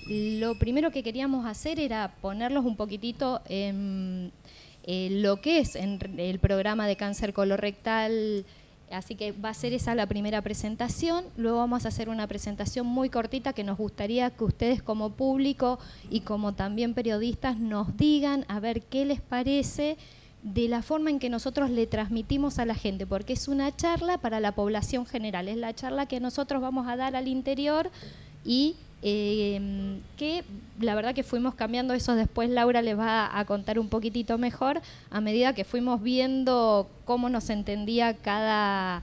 lo primero que queríamos hacer era ponerlos un poquitito en lo que es en el programa de cáncer colorectal. Así que va a ser esa la primera presentación. Luego vamos a hacer una presentación muy cortita que nos gustaría que ustedes como público y como también periodistas nos digan a ver qué les parece de la forma en que nosotros le transmitimos a la gente, porque es una charla para la población general, es la charla que nosotros vamos a dar al interior y que la verdad que fuimos cambiando eso. Después Laura les va a contar un poquitito mejor a medida que fuimos viendo cómo nos entendía cada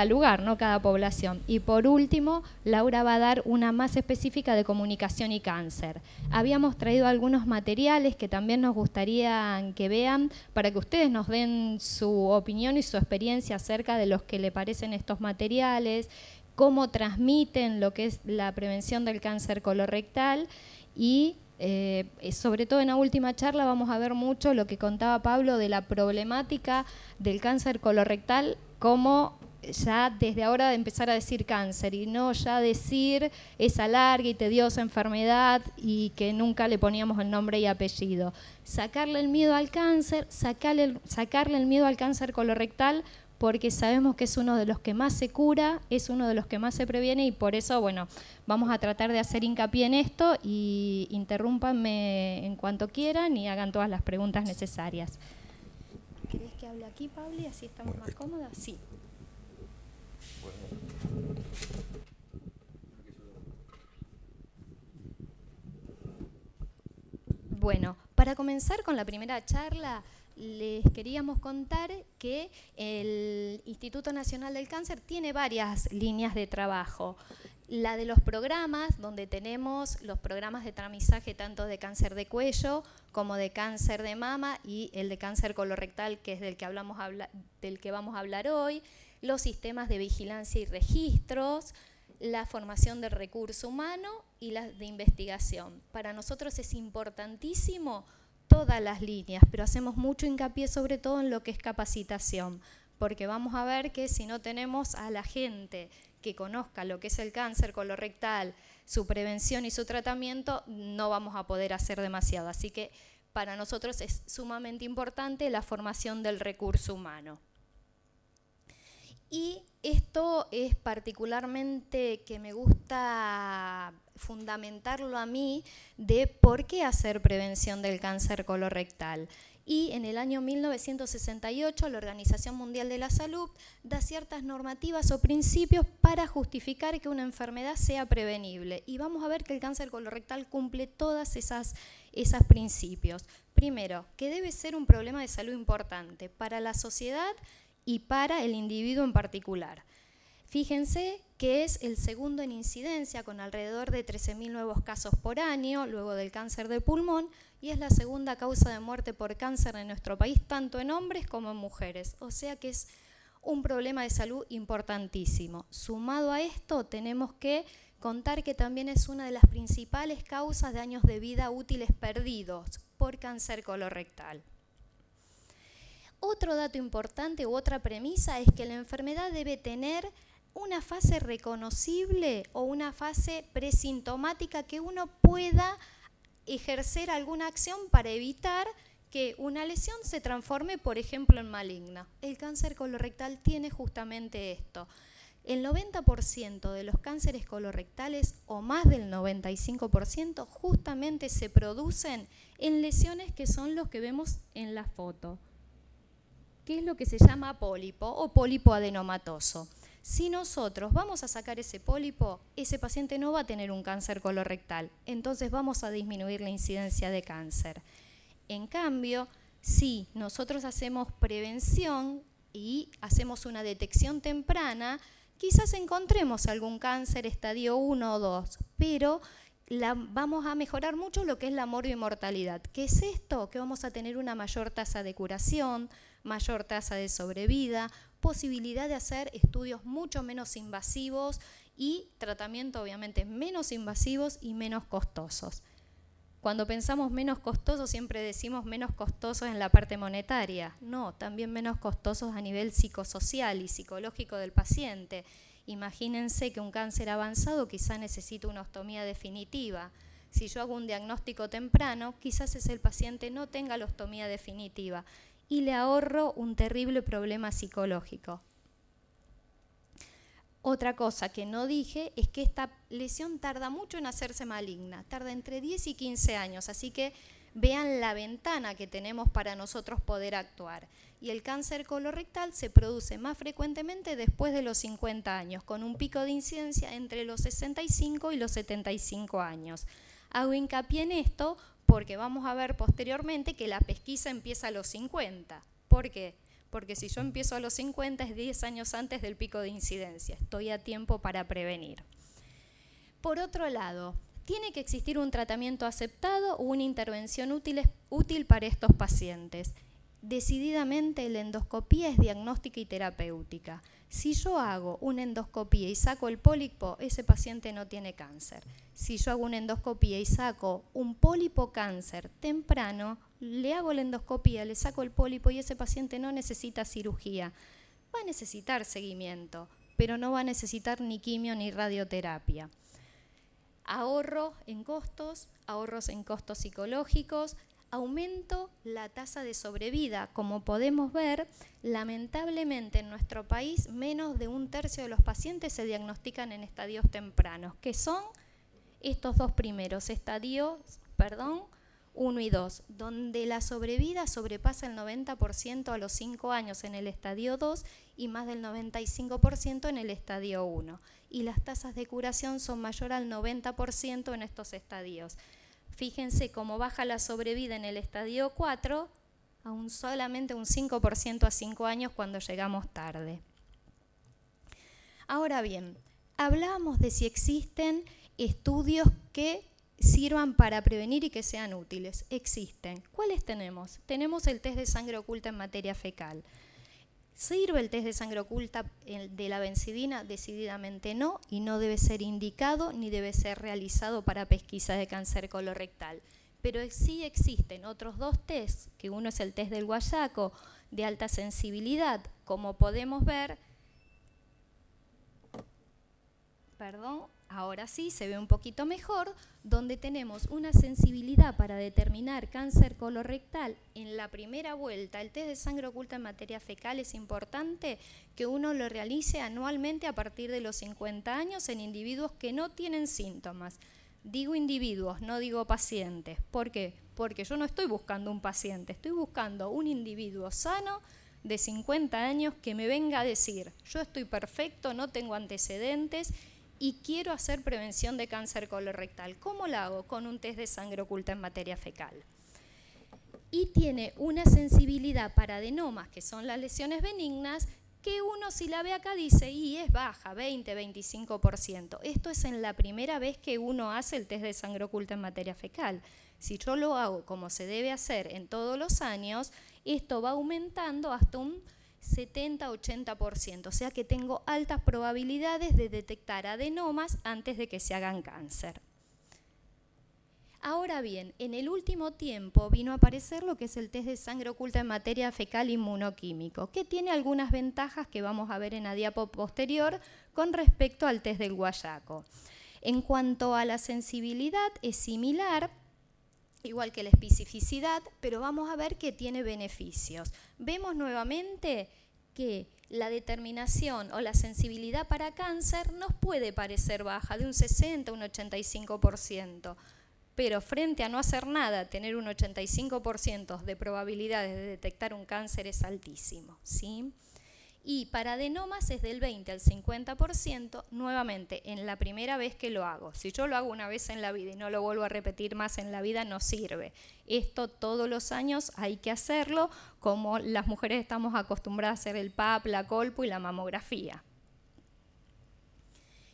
lugar, ¿no? Cada población. Y por último, Laura va a dar una más específica de comunicación y cáncer. Habíamos traído algunos materiales que también nos gustaría que vean para que ustedes nos den su opinión y su experiencia acerca de los que le parecen estos materiales, cómo transmiten lo que es la prevención del cáncer colorectal y sobre todo en la última charla vamos a ver mucho lo que contaba Pablo de la problemática del cáncer colorectal, como ya desde ahora de empezar a decir cáncer y no ya decir esa larga y tediosa enfermedad y que nunca le poníamos el nombre y apellido. Sacarle el miedo al cáncer, sacarle el miedo al cáncer colorectal, porque sabemos que es uno de los que más se cura, es uno de los que más se previene y por eso, bueno, vamos a tratar de hacer hincapié en esto y interrúmpanme en cuanto quieran y hagan todas las preguntas necesarias. ¿Querés que hable aquí, Pablo, así estamos más cómodas? Sí. Bueno, para comenzar con la primera charla, les queríamos contar que el Instituto Nacional del Cáncer tiene varias líneas de trabajo. La de los programas, donde tenemos los programas de tamizaje tanto de cáncer de cuello como de cáncer de mama y el de cáncer colorectal, que es del que vamos a hablar hoy, los sistemas de vigilancia y registros, la formación del recurso humano y las de investigación. Para nosotros es importantísimo todas las líneas, pero hacemos mucho hincapié sobre todo en lo que es capacitación, porque vamos a ver que si no tenemos a la gente que conozca lo que es el cáncer colorectal, su prevención y su tratamiento, no vamos a poder hacer demasiado. Así que para nosotros es sumamente importante la formación del recurso humano. Y esto es particularmente que me gusta fundamentarlo a mí de por qué hacer prevención del cáncer colorectal. Y en el año 1968 la Organización Mundial de la Salud da ciertas normativas o principios para justificar que una enfermedad sea prevenible. Y vamos a ver que el cáncer colorectal cumple todos esos principios. Primero, que debe ser un problema de salud importante para la sociedad y para el individuo en particular. Fíjense que es el segundo en incidencia, con alrededor de 13.000 nuevos casos por año, luego del cáncer de pulmón, y es la segunda causa de muerte por cáncer en nuestro país, tanto en hombres como en mujeres. O sea que es un problema de salud importantísimo. Sumado a esto, tenemos que contar que también es una de las principales causas de años de vida útiles perdidos por cáncer colorectal. Otro dato importante u otra premisa es que la enfermedad debe tener una fase reconocible o una fase presintomática que uno pueda ejercer alguna acción para evitar que una lesión se transforme, por ejemplo, en maligna. El cáncer colorectal tiene justamente esto. El 90% de los cánceres colorectales, o más del 95%, justamente se producen en lesiones que son los que vemos en la foto, que es lo que se llama pólipo o pólipo adenomatoso. Si nosotros vamos a sacar ese pólipo, ese paciente no va a tener un cáncer colorectal, entonces vamos a disminuir la incidencia de cáncer. En cambio, si nosotros hacemos prevención y hacemos una detección temprana, quizás encontremos algún cáncer estadio 1 o 2, pero vamos a mejorar mucho lo que es la morbimortalidad. ¿Qué es esto? Que vamos a tener una mayor tasa de curación, mayor tasa de sobrevida, posibilidad de hacer estudios mucho menos invasivos y tratamiento obviamente menos invasivos y menos costosos. Cuando pensamos menos costosos siempre decimos menos costosos en la parte monetaria. No, también menos costosos a nivel psicosocial y psicológico del paciente. Imagínense que un cáncer avanzado quizá necesita una ostomía definitiva. Si yo hago un diagnóstico temprano, quizás ese paciente no tenga la ostomía definitiva y le ahorro un terrible problema psicológico. Otra cosa que no dije es que esta lesión tarda mucho en hacerse maligna, tarda entre 10 y 15 años, así que vean la ventana que tenemos para nosotros poder actuar. Y el cáncer colorectal se produce más frecuentemente después de los 50 años, con un pico de incidencia entre los 65 y los 75 años. Hago hincapié en esto porque vamos a ver posteriormente que la pesquisa empieza a los 50. ¿Por qué? Porque si yo empiezo a los 50 es 10 años antes del pico de incidencia. Estoy a tiempo para prevenir. Por otro lado, tiene que existir un tratamiento aceptado o una intervención útil para estos pacientes. Decididamente la endoscopía es diagnóstica y terapéutica. Si yo hago una endoscopía y saco el pólipo, ese paciente no tiene cáncer. Si yo hago una endoscopía y saco un pólipo cáncer temprano, le hago la endoscopía, le saco el pólipo y ese paciente no necesita cirugía. Va a necesitar seguimiento, pero no va a necesitar ni quimio ni radioterapia. Ahorros en costos psicológicos, aumento la tasa de sobrevida. Como podemos ver, lamentablemente en nuestro país menos de 1/3 de los pacientes se diagnostican en estadios tempranos, que son estos dos primeros, estadios 1 y 2, donde la sobrevida sobrepasa el 90% a los 5 años en el estadio 2 y más del 95% en el estadio 1. Y las tasas de curación son mayor al 90% en estos estadios. Fíjense cómo baja la sobrevida en el estadio 4 a solamente un 5% a 5 años cuando llegamos tarde. Ahora bien, hablábamos de si existen estudios que sirvan para prevenir y que sean útiles. Existen. ¿Cuáles tenemos? Tenemos el test de sangre oculta en materia fecal. ¿Sirve el test de sangre oculta de la benzidina? Decididamente no, y no debe ser indicado ni debe ser realizado para pesquisa de cáncer colorectal. Pero sí existen otros dos tests, que uno es el test del guayaco de alta sensibilidad, como podemos ver, ahora sí se ve un poquito mejor, donde tenemos una sensibilidad para determinar cáncer colorectal en la primera vuelta. El test de sangre oculta en materia fecal es importante que uno lo realice anualmente a partir de los 50 años en individuos que no tienen síntomas. Digo individuos, no digo pacientes. ¿Por qué? Porque yo no estoy buscando un paciente, estoy buscando un individuo sano de 50 años que me venga a decir, yo estoy perfecto, no tengo antecedentes y quiero hacer prevención de cáncer colorectal. ¿Cómo lo hago? Con un test de sangre oculta en materia fecal. Y tiene una sensibilidad para adenomas, que son las lesiones benignas, que uno si la ve acá dice, y es baja, 20-25%. Esto es en la primera vez que uno hace el test de sangre oculta en materia fecal. Si yo lo hago como se debe hacer en todos los años, esto va aumentando hasta un 70-80%, o sea que tengo altas probabilidades de detectar adenomas antes de que se hagan cáncer. Ahora bien, en el último tiempo vino a aparecer lo que es el test de sangre oculta en materia fecal inmunoquímico, que tiene algunas ventajas que vamos a ver en la diapo posterior con respecto al test del guayaco. En cuanto a la sensibilidad es similar, igual que la especificidad, pero vamos a ver que tiene beneficios. Vemos nuevamente que la determinación o la sensibilidad para cáncer nos puede parecer baja, de un 60 a un 85%, pero frente a no hacer nada, tener un 85% de probabilidades de detectar un cáncer es altísimo, ¿sí? Y para adenomas es del 20 al 50%, nuevamente, en la primera vez que lo hago. Si yo lo hago una vez en la vida y no lo vuelvo a repetir más en la vida, no sirve. Esto todos los años hay que hacerlo, como las mujeres estamos acostumbradas a hacer el PAP, la colpo y la mamografía.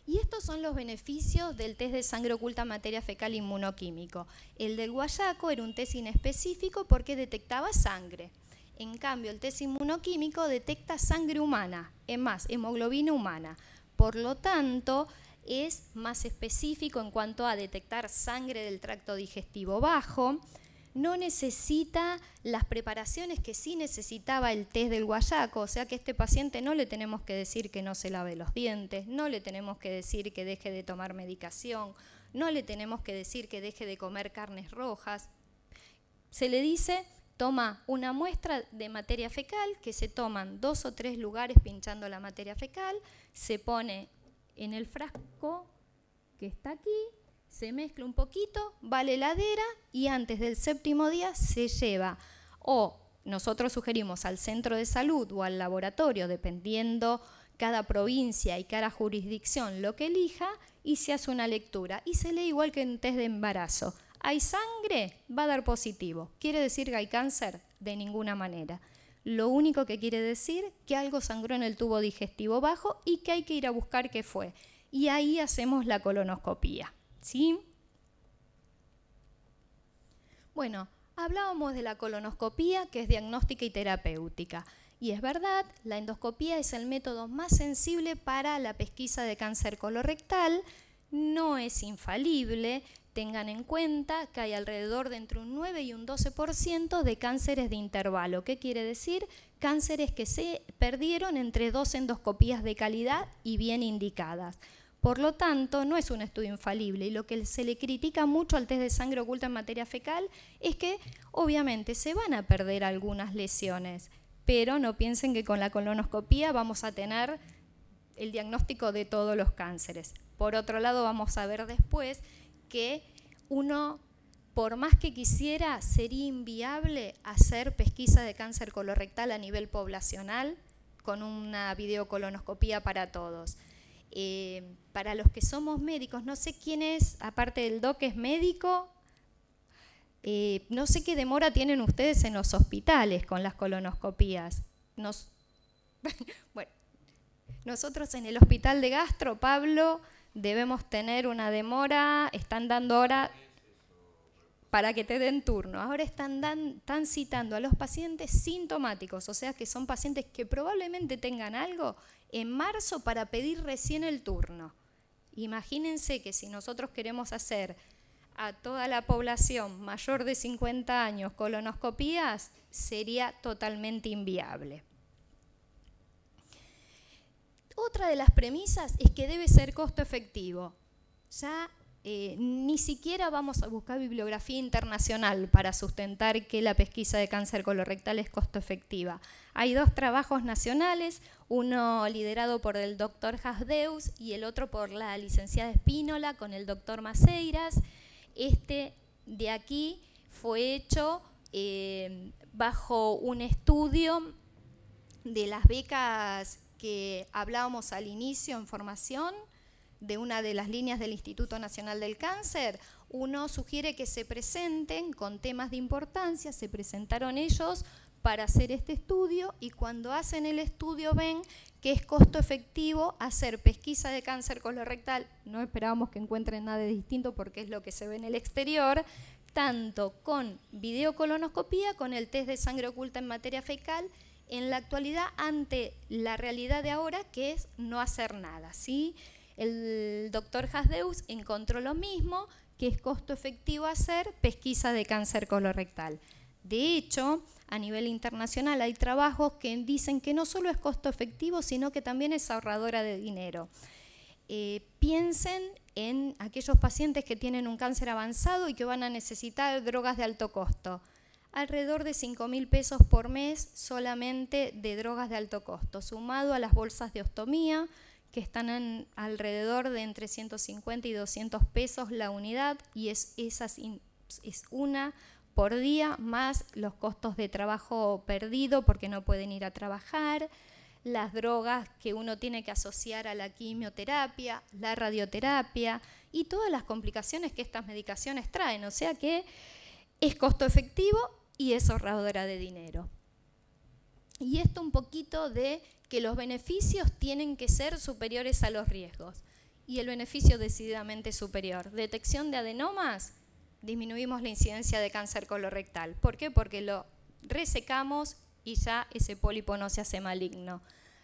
Y estos son los beneficios del test de sangre oculta en materia fecal inmunoquímico. El del guayaco era un test inespecífico porque detectaba sangre. En cambio, el test inmunoquímico detecta sangre humana, es más, hemoglobina humana. Por lo tanto, es más específico en cuanto a detectar sangre del tracto digestivo bajo. No necesita las preparaciones que sí necesitaba el test del guayaco, o sea que a este paciente no le tenemos que decir que no se lave los dientes, no le tenemos que decir que deje de tomar medicación, no le tenemos que decir que deje de comer carnes rojas. Se le dice, toma una muestra de materia fecal, que se toman 2 o 3 lugares pinchando la materia fecal, se pone en el frasco que está aquí, se mezcla un poquito, va a la heladera y antes del 7º día se lleva, o nosotros sugerimos al centro de salud o al laboratorio, dependiendo cada provincia y cada jurisdicción lo que elija, y se hace una lectura y se lee igual que en test de embarazo. ¿Hay sangre? Va a dar positivo. ¿Quiere decir que hay cáncer? De ninguna manera. Lo único que quiere decir que algo sangró en el tubo digestivo bajo y que hay que ir a buscar qué fue. Y ahí hacemos la colonoscopía, ¿sí? Bueno, hablábamos de la colonoscopía, que es diagnóstica y terapéutica. Y es verdad, la endoscopía es el método más sensible para la pesquisa de cáncer colorectal, no es infalible. Tengan en cuenta que hay alrededor de entre un 9 y un 12% de cánceres de intervalo. ¿Qué quiere decir? Cánceres que se perdieron entre 2 endoscopías de calidad y bien indicadas. Por lo tanto, no es un estudio infalible, y lo que se le critica mucho al test de sangre oculta en materia fecal es que obviamente se van a perder algunas lesiones, pero no piensen que con la colonoscopía vamos a tener el diagnóstico de todos los cánceres. Por otro lado, vamos a ver después que uno, por más que quisiera, sería inviable hacer pesquisa de cáncer colorectal a nivel poblacional con una videocolonoscopía para todos. Para los que somos médicos, no sé quién es, aparte del doc, es médico, no sé qué demora tienen ustedes en los hospitales con las colonoscopías. Bueno, nosotros en el hospital de gastro, Pablo, debemos tener una demora, están dando ahora para que te den turno. Ahora están citando a los pacientes sintomáticos, o sea que son pacientes que probablemente tengan algo en marzo para pedir recién el turno. Imagínense que si nosotros queremos hacer a toda la población mayor de 50 años colonoscopías, sería totalmente inviable. Otra de las premisas es que debe ser costo efectivo. Ya ni siquiera vamos a buscar bibliografía internacional para sustentar que la pesquisa de cáncer colorectal es costo efectiva. Hay 2 trabajos nacionales, uno liderado por el doctor Hasdeus y el otro por la licenciada Espínola con el doctor Maceiras. Este de aquí fue hecho bajo un estudio de las becas que hablábamos al inicio en formación, de una de las líneas del Instituto Nacional del Cáncer. Uno sugiere que se presenten con temas de importancia, se presentaron ellos para hacer este estudio, y cuando hacen el estudio ven que es costo efectivo hacer pesquisa de cáncer colorectal. No esperábamos que encuentren nada de distinto porque es lo que se ve en el exterior, tanto con videocolonoscopía, con el test de sangre oculta en materia fecal, en la actualidad ante la realidad de ahora, que es no hacer nada, ¿sí? El doctor Hasdeus encontró lo mismo, que es costo efectivo hacer pesquisa de cáncer colorectal. De hecho, a nivel internacional hay trabajos que dicen que no solo es costo efectivo, sino que también es ahorradora de dinero. Piensen en aquellos pacientes que tienen un cáncer avanzado y que van a necesitar drogas de alto costo. Alrededor de 5.000 pesos por mes solamente de drogas de alto costo, sumado a las bolsas de ostomía, que están en alrededor de entre 150 y 200 pesos la unidad, y es una por día, más los costos de trabajo perdido porque no pueden ir a trabajar, las drogas que uno tiene que asociar a la quimioterapia, la radioterapia y todas las complicaciones que estas medicaciones traen. O sea que es costo efectivo y es ahorradora de dinero. Y esto un poquito de que los beneficios tienen que ser superiores a los riesgos. Y el beneficio decididamente superior. Detección de adenomas, disminuimos la incidencia de cáncer colorectal. ¿Por qué? Porque lo resecamos y ya ese pólipo no se hace maligno.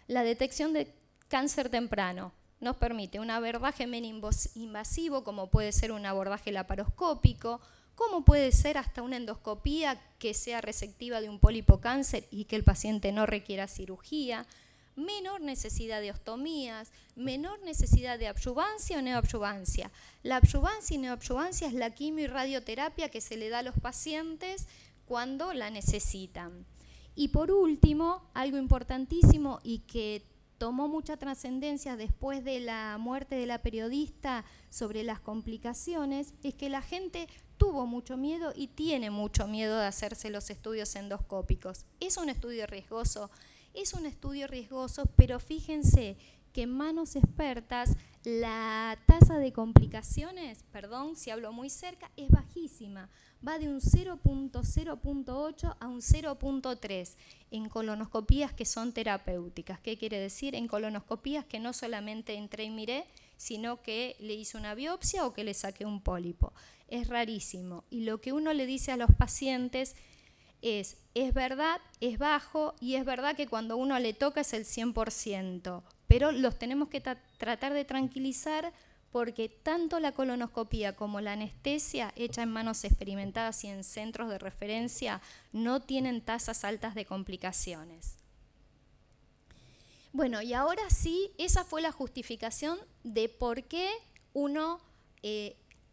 La detección de cáncer temprano nos permite un abordaje menos invasivo, como puede ser un abordaje laparoscópico, como puede ser hasta una endoscopía que sea resectiva de un pólipo cáncer y que el paciente no requiera cirugía. menor necesidad de ostomías, menor necesidad de adyuvancia o neoadyuvancia. La adyuvancia y neoadyuvancia es la quimio y radioterapia que se le da a los pacientes cuando la necesitan. Y por último, algo importantísimo y que tomó mucha trascendencia después de la muerte de la periodista sobre las complicaciones, es que la gente tuvo mucho miedo y tiene mucho miedo de hacerse los estudios endoscópicos. Es un estudio riesgoso, pero fíjense que en manos expertas la tasa de complicaciones, perdón si hablo muy cerca, es bajísima. Va de un 0.8 a un 0.3 en colonoscopías que son terapéuticas. ¿Qué quiere decir? En colonoscopías que no solamente entré y miré, sino que le hice una biopsia o que le saqué un pólipo. Es rarísimo. Y lo que uno le dice a los pacientes es verdad, es bajo, y es verdad que cuando uno le toca es el 100%, pero los tenemos que tratar de tranquilizar porque tanto la colonoscopía como la anestesia hecha en manos experimentadas y en centros de referencia no tienen tasas altas de complicaciones. Bueno, y ahora sí, esa fue la justificación de por qué uno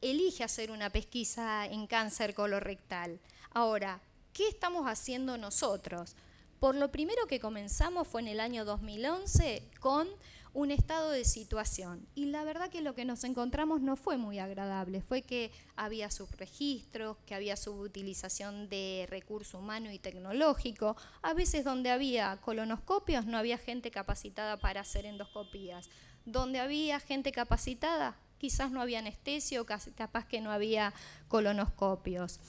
elige hacer una pesquisa en cáncer colorectal. Ahora, ¿qué estamos haciendo nosotros? Por lo primero que comenzamos fue en el año 2011 con un estado de situación. Y la verdad que lo que nos encontramos no fue muy agradable. Fue que había subregistros, que había subutilización de recurso humano y tecnológico. A veces donde había colonoscopios no había gente capacitada para hacer endoscopías. Donde había gente capacitada, quizás no había anestesio, capaz que no había colonoscopios.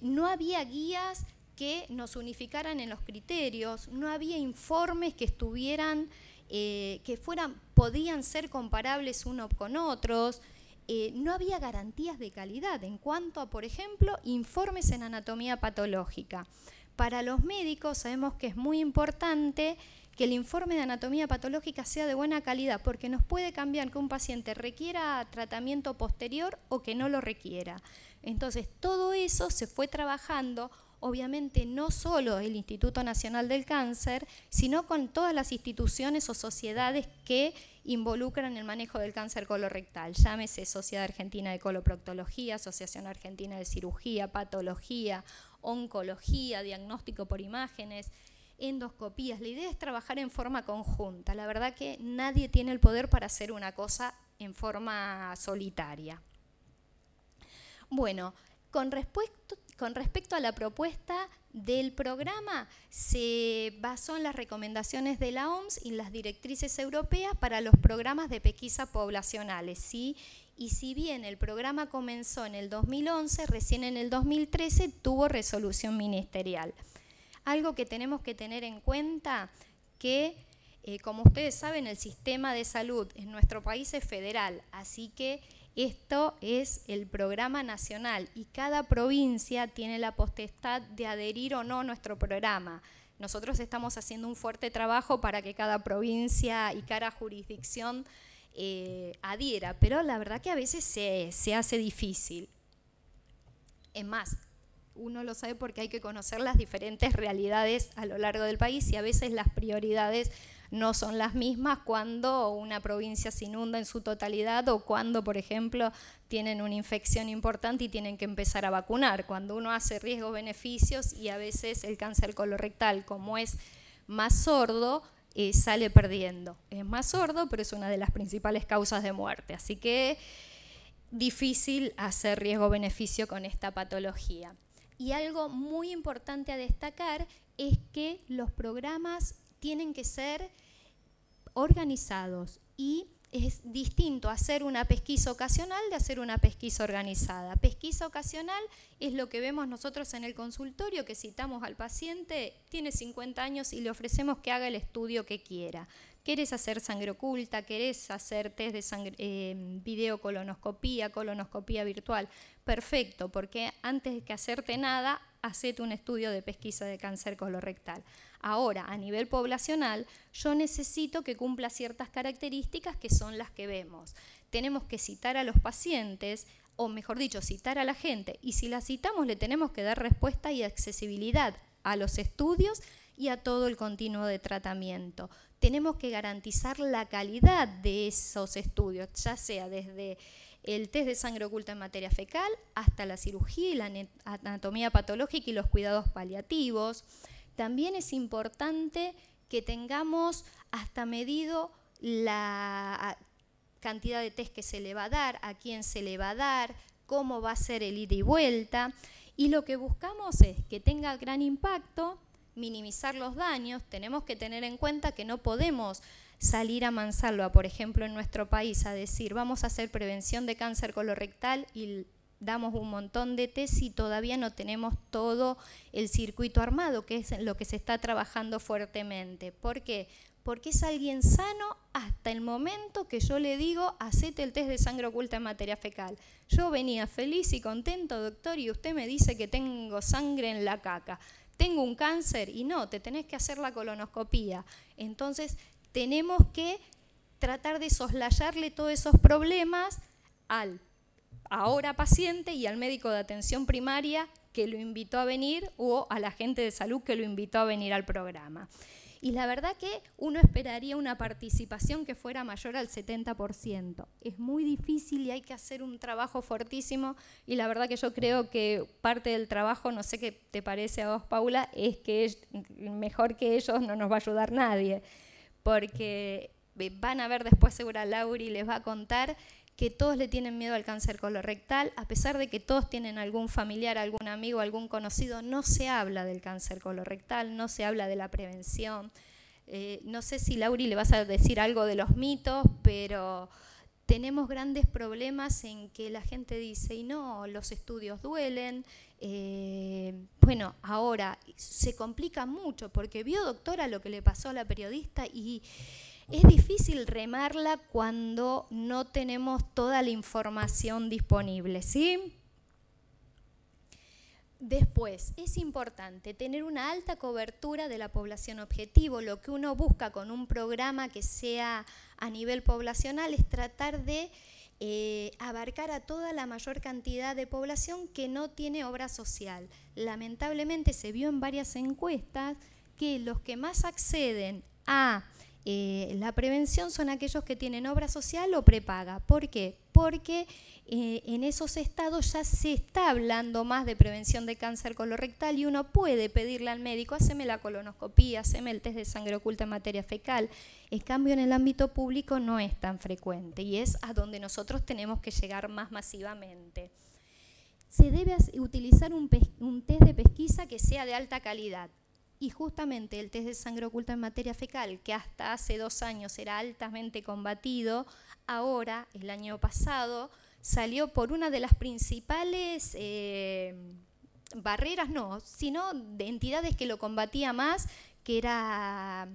No había guías que nos unificaran en los criterios, no había informes que estuvieran, podían ser comparables unos con otros, no había garantías de calidad en cuanto a, por ejemplo, informes en anatomía patológica. Para los médicos sabemos que es muy importante que el informe de anatomía patológica sea de buena calidad, porque nos puede cambiar que un paciente requiera tratamiento posterior o que no lo requiera. Entonces, todo eso se fue trabajando, obviamente no solo el Instituto Nacional del Cáncer, sino con todas las instituciones o sociedades que involucran el manejo del cáncer colorectal. Llámese Sociedad Argentina de Coloproctología, Asociación Argentina de Cirugía, Patología, Oncología, Diagnóstico por Imágenes, endoscopías. La idea es trabajar en forma conjunta. La verdad que nadie tiene el poder para hacer una cosa en forma solitaria. Bueno, con respecto a la propuesta del programa, se basó en las recomendaciones de la OMS y las directrices europeas para los programas de pesquisa poblacionales, ¿sí? Y si bien el programa comenzó en el 2011, recién en el 2013 tuvo resolución ministerial. Algo que tenemos que tener en cuenta que, como ustedes saben, el sistema de salud en nuestro país es federal, así que esto es el programa nacional y cada provincia tiene la potestad de adherir o no a nuestro programa. Nosotros estamos haciendo un fuerte trabajo para que cada provincia y cada jurisdicción adhiera, pero la verdad que a veces se hace difícil. Es más, uno lo sabe porque hay que conocer las diferentes realidades a lo largo del país y a veces las prioridades no son las mismas cuando una provincia se inunda en su totalidad o cuando, por ejemplo, tienen una infección importante y tienen que empezar a vacunar. Cuando uno hace riesgos-beneficios y a veces el cáncer colorectal, como es más sordo, sale perdiendo. Es más sordo, pero es una de las principales causas de muerte. Así que difícil hacer riesgo-beneficio con esta patología. Y algo muy importante a destacar es que los programas tienen que ser organizados y es distinto hacer una pesquisa ocasional de hacer una pesquisa organizada. Pesquisa ocasional es lo que vemos nosotros en el consultorio, que citamos al paciente, tiene 50 años y le ofrecemos que haga el estudio que quiera. ¿Querés hacer sangre oculta? ¿Querés hacer test de sangre, videocolonoscopía, colonoscopía virtual? Perfecto, porque antes de que hacerte nada, hacete un estudio de pesquisa de cáncer colorectal. Ahora, a nivel poblacional, yo necesito que cumpla ciertas características que son las que vemos. Tenemos que citar a los pacientes, o mejor dicho, citar a la gente, y si la citamos le tenemos que dar respuesta y accesibilidad a los estudios y a todo el continuo de tratamiento. Tenemos que garantizar la calidad de esos estudios, ya sea desde el test de sangre oculta en materia fecal hasta la cirugía y la anatomía patológica y los cuidados paliativos. También es importante que tengamos hasta medido la cantidad de test que se le va a dar, a quién se le va a dar, cómo va a ser el ida y vuelta. Y lo que buscamos es que tenga gran impacto, minimizar los daños. Tenemos que tener en cuenta que no podemos salir a mansalva, por ejemplo, en nuestro país, a decir vamos a hacer prevención de cáncer colorectal y damos un montón de test y todavía no tenemos todo el circuito armado, que es lo que se está trabajando fuertemente. ¿Por qué? Porque es alguien sano hasta el momento que yo le digo, hacete el test de sangre oculta en materia fecal. Yo venía feliz y contento, doctor, y usted me dice que tengo sangre en la caca. Tengo un cáncer y no, te tenés que hacer la colonoscopía. Entonces, tenemos que tratar de soslayarle todos esos problemas al ahora paciente y al médico de atención primaria que lo invitó a venir o a la gente de salud que lo invitó a venir al programa. Y la verdad que uno esperaría una participación que fuera mayor al 70%. Es muy difícil y hay que hacer un trabajo fortísimo y la verdad que yo creo que parte del trabajo, no sé qué te parece a vos, Paula, es que mejor que ellos no nos va a ayudar nadie, porque van a ver después, segura Lauri les va a contar que todos le tienen miedo al cáncer colorectal, a pesar de que todos tienen algún familiar, algún amigo, algún conocido, no se habla del cáncer colorectal, no se habla de la prevención. No sé si Lauri le vas a decir algo de los mitos, pero tenemos grandes problemas en que la gente dice, y no, los estudios duelen. Bueno, ahora se complica mucho, porque vio, doctora, lo que le pasó a la periodista y es difícil remarla cuando no tenemos toda la información disponible, ¿sí? Después, es importante tener una alta cobertura de la población objetivo. Lo que uno busca con un programa que sea a nivel poblacional es tratar de abarcar a toda la mayor cantidad de población que no tiene obra social. Lamentablemente se vio en varias encuestas que los que más acceden a la prevención son aquellos que tienen obra social o prepaga. ¿Por qué? Porque en esos estados ya se está hablando más de prevención de cáncer colorectal y uno puede pedirle al médico, haceme la colonoscopía, haceme el test de sangre oculta en materia fecal. En cambio, en el ámbito público no es tan frecuente y es a donde nosotros tenemos que llegar más masivamente. Se debe utilizar un test de pesquisa que sea de alta calidad. Y justamente el test de sangre oculta en materia fecal, que hasta hace 2 años era altamente combatido, ahora, el año pasado, salió por una de las principales barreras, no, sino de entidades que lo combatía más, que era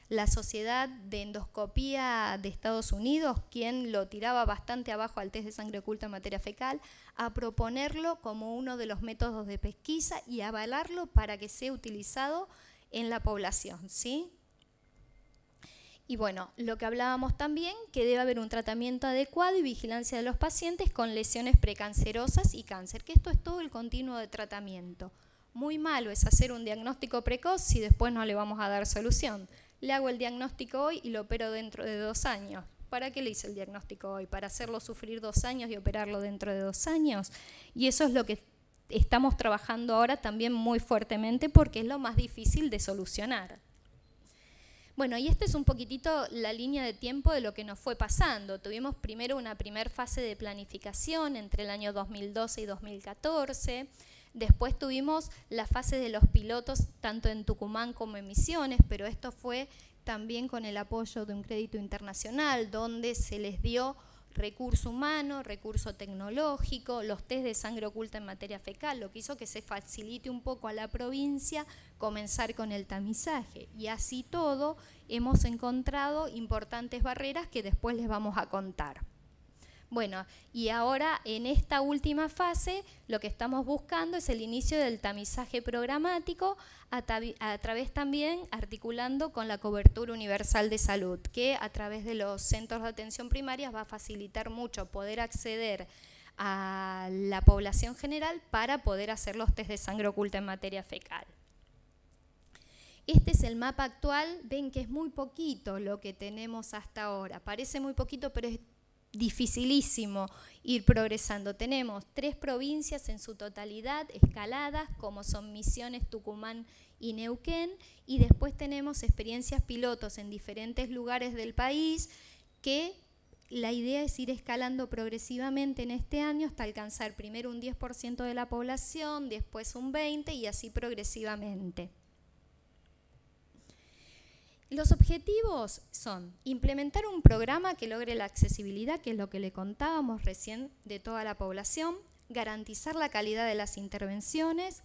la Sociedad de Endoscopía de Estados Unidos, quien lo tiraba bastante abajo al test de sangre oculta en materia fecal, a proponerlo como uno de los métodos de pesquisa y avalarlo para que sea utilizado en la población, ¿sí? Y bueno, lo que hablábamos también, que debe haber un tratamiento adecuado y vigilancia de los pacientes con lesiones precancerosas y cáncer, que esto es todo el continuo de tratamiento. Muy malo es hacer un diagnóstico precoz si después no le vamos a dar solución. Le hago el diagnóstico hoy y lo opero dentro de 2 años. ¿Para qué le hice el diagnóstico hoy? ¿Para hacerlo sufrir 2 años y operarlo dentro de 2 años? Y eso es lo que estamos trabajando ahora también muy fuertemente porque es lo más difícil de solucionar. Bueno, y esta es un poquitito la línea de tiempo de lo que nos fue pasando. Tuvimos primero una primera fase de planificación entre el año 2012 y 2014. Después tuvimos la fase de los pilotos tanto en Tucumán como en Misiones, pero esto fue también con el apoyo de un crédito internacional donde se les dio recurso humano, recurso tecnológico, los test de sangre oculta en materia fecal, lo que hizo que se facilite un poco a la provincia comenzar con el tamizaje. Y así todo hemos encontrado importantes barreras que después les vamos a contar. Bueno, y ahora en esta última fase lo que estamos buscando es el inicio del tamizaje programático a través también articulando con la cobertura universal de salud, que a través de los centros de atención primaria va a facilitar mucho poder acceder a la población general para poder hacer los test de sangre oculta en materia fecal. Este es el mapa actual, ven que es muy poquito lo que tenemos hasta ahora. Parece muy poquito, pero es dificilísimo ir progresando. Tenemos 3 provincias en su totalidad escaladas, como son Misiones, Tucumán y Neuquén, y después tenemos experiencias pilotos en diferentes lugares del país, que la idea es ir escalando progresivamente en este año hasta alcanzar primero un 10% de la población, después un 20% y así progresivamente. Los objetivos son implementar un programa que logre la accesibilidad, que es lo que le contábamos recién, de toda la población, garantizar la calidad de las intervenciones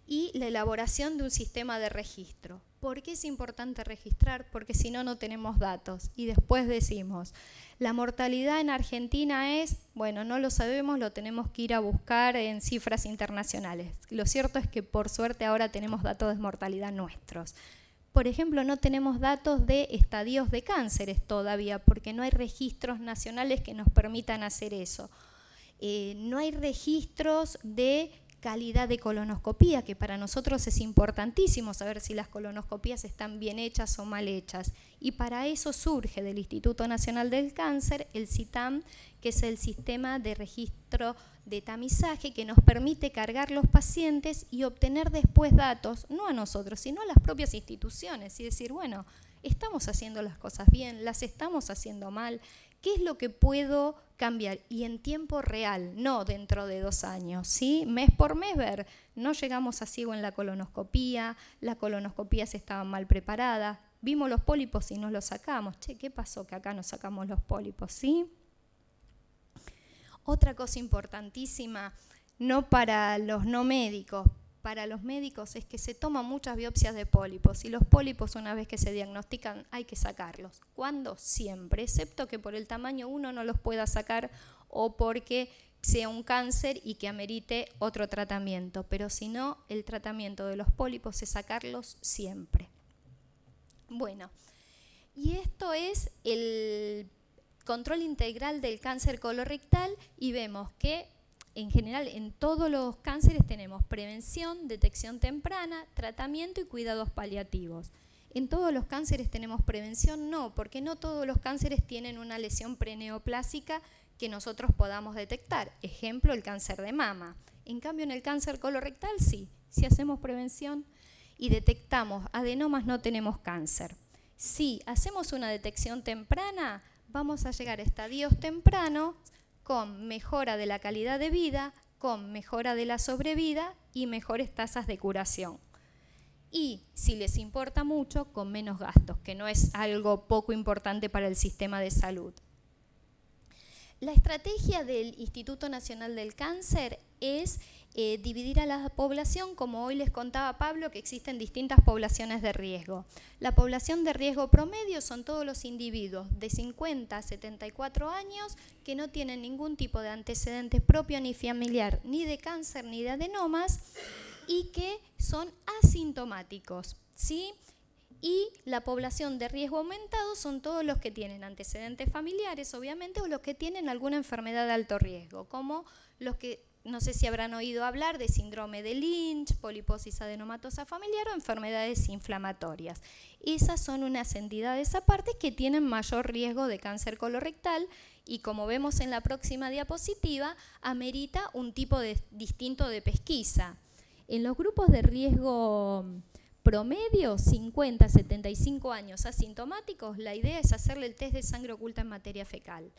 y la elaboración de un sistema de registro. ¿Por qué es importante registrar? Porque si no, no tenemos datos. Y después decimos, la mortalidad en Argentina es, bueno, no lo sabemos, lo tenemos que ir a buscar en cifras internacionales. Lo cierto es que por suerte ahora tenemos datos de mortalidad nuestros. Por ejemplo, no tenemos datos de estadios de cánceres todavía, porque no hay registros nacionales que nos permitan hacer eso. No hay registros de calidad de colonoscopía, que para nosotros es importantísimo saber si las colonoscopías están bien hechas o mal hechas. Y para eso surge del Instituto Nacional del Cáncer el CITAM, que es el sistema de registro de tamizaje que nos permite cargar los pacientes y obtener después datos, no a nosotros, sino a las propias instituciones, y decir, bueno, estamos haciendo las cosas bien, las estamos haciendo mal, ¿qué es lo que puedo cambiar? Y en tiempo real, no dentro de 2 años, ¿sí? Mes por mes ver, no llegamos a ciego en la colonoscopía, las colonoscopías estaban mal preparadas, vimos los pólipos y nos los sacamos. Che, ¿qué pasó que acá nos sacamos los pólipos, sí? Otra cosa importantísima, no para los no médicos, para los médicos es que se toman muchas biopsias de pólipos y los pólipos una vez que se diagnostican hay que sacarlos. ¿Cuándo? Siempre, excepto que por el tamaño uno no los pueda sacar o porque sea un cáncer y que amerite otro tratamiento, pero si no, el tratamiento de los pólipos es sacarlos siempre. Bueno, y esto es el control integral del cáncer colorectal y vemos que en general en todos los cánceres tenemos prevención, detección temprana, tratamiento y cuidados paliativos. ¿En todos los cánceres tenemos prevención? No, porque no todos los cánceres tienen una lesión preneoplásica que nosotros podamos detectar. Ejemplo, el cáncer de mama. En cambio, en el cáncer colorectal sí. Si hacemos prevención y detectamos adenomas, no tenemos cáncer. Si hacemos una detección temprana, vamos a llegar a estadios tempranos con mejora de la calidad de vida, con mejora de la sobrevida y mejores tasas de curación. Y, si les importa mucho, con menos gastos, que no es algo poco importante para el sistema de salud. La estrategia del Instituto Nacional del Cáncer es dividir a la población, como hoy les contaba Pablo, que existen distintas poblaciones de riesgo. La población de riesgo promedio son todos los individuos de 50 a 74 años que no tienen ningún tipo de antecedentes propio ni familiar, ni de cáncer ni de adenomas, y que son asintomáticos, ¿sí? Y la población de riesgo aumentado son todos los que tienen antecedentes familiares, obviamente, o los que tienen alguna enfermedad de alto riesgo, como los que, no sé si habrán oído hablar de síndrome de Lynch, poliposis adenomatosa familiar o enfermedades inflamatorias. Esas son unas entidades aparte que tienen mayor riesgo de cáncer colorectal y, como vemos en la próxima diapositiva, amerita un tipo distinto de pesquisa. En los grupos de riesgo promedio, 50 a 75 años asintomáticos, la idea es hacerle el test de sangre oculta en materia fecal.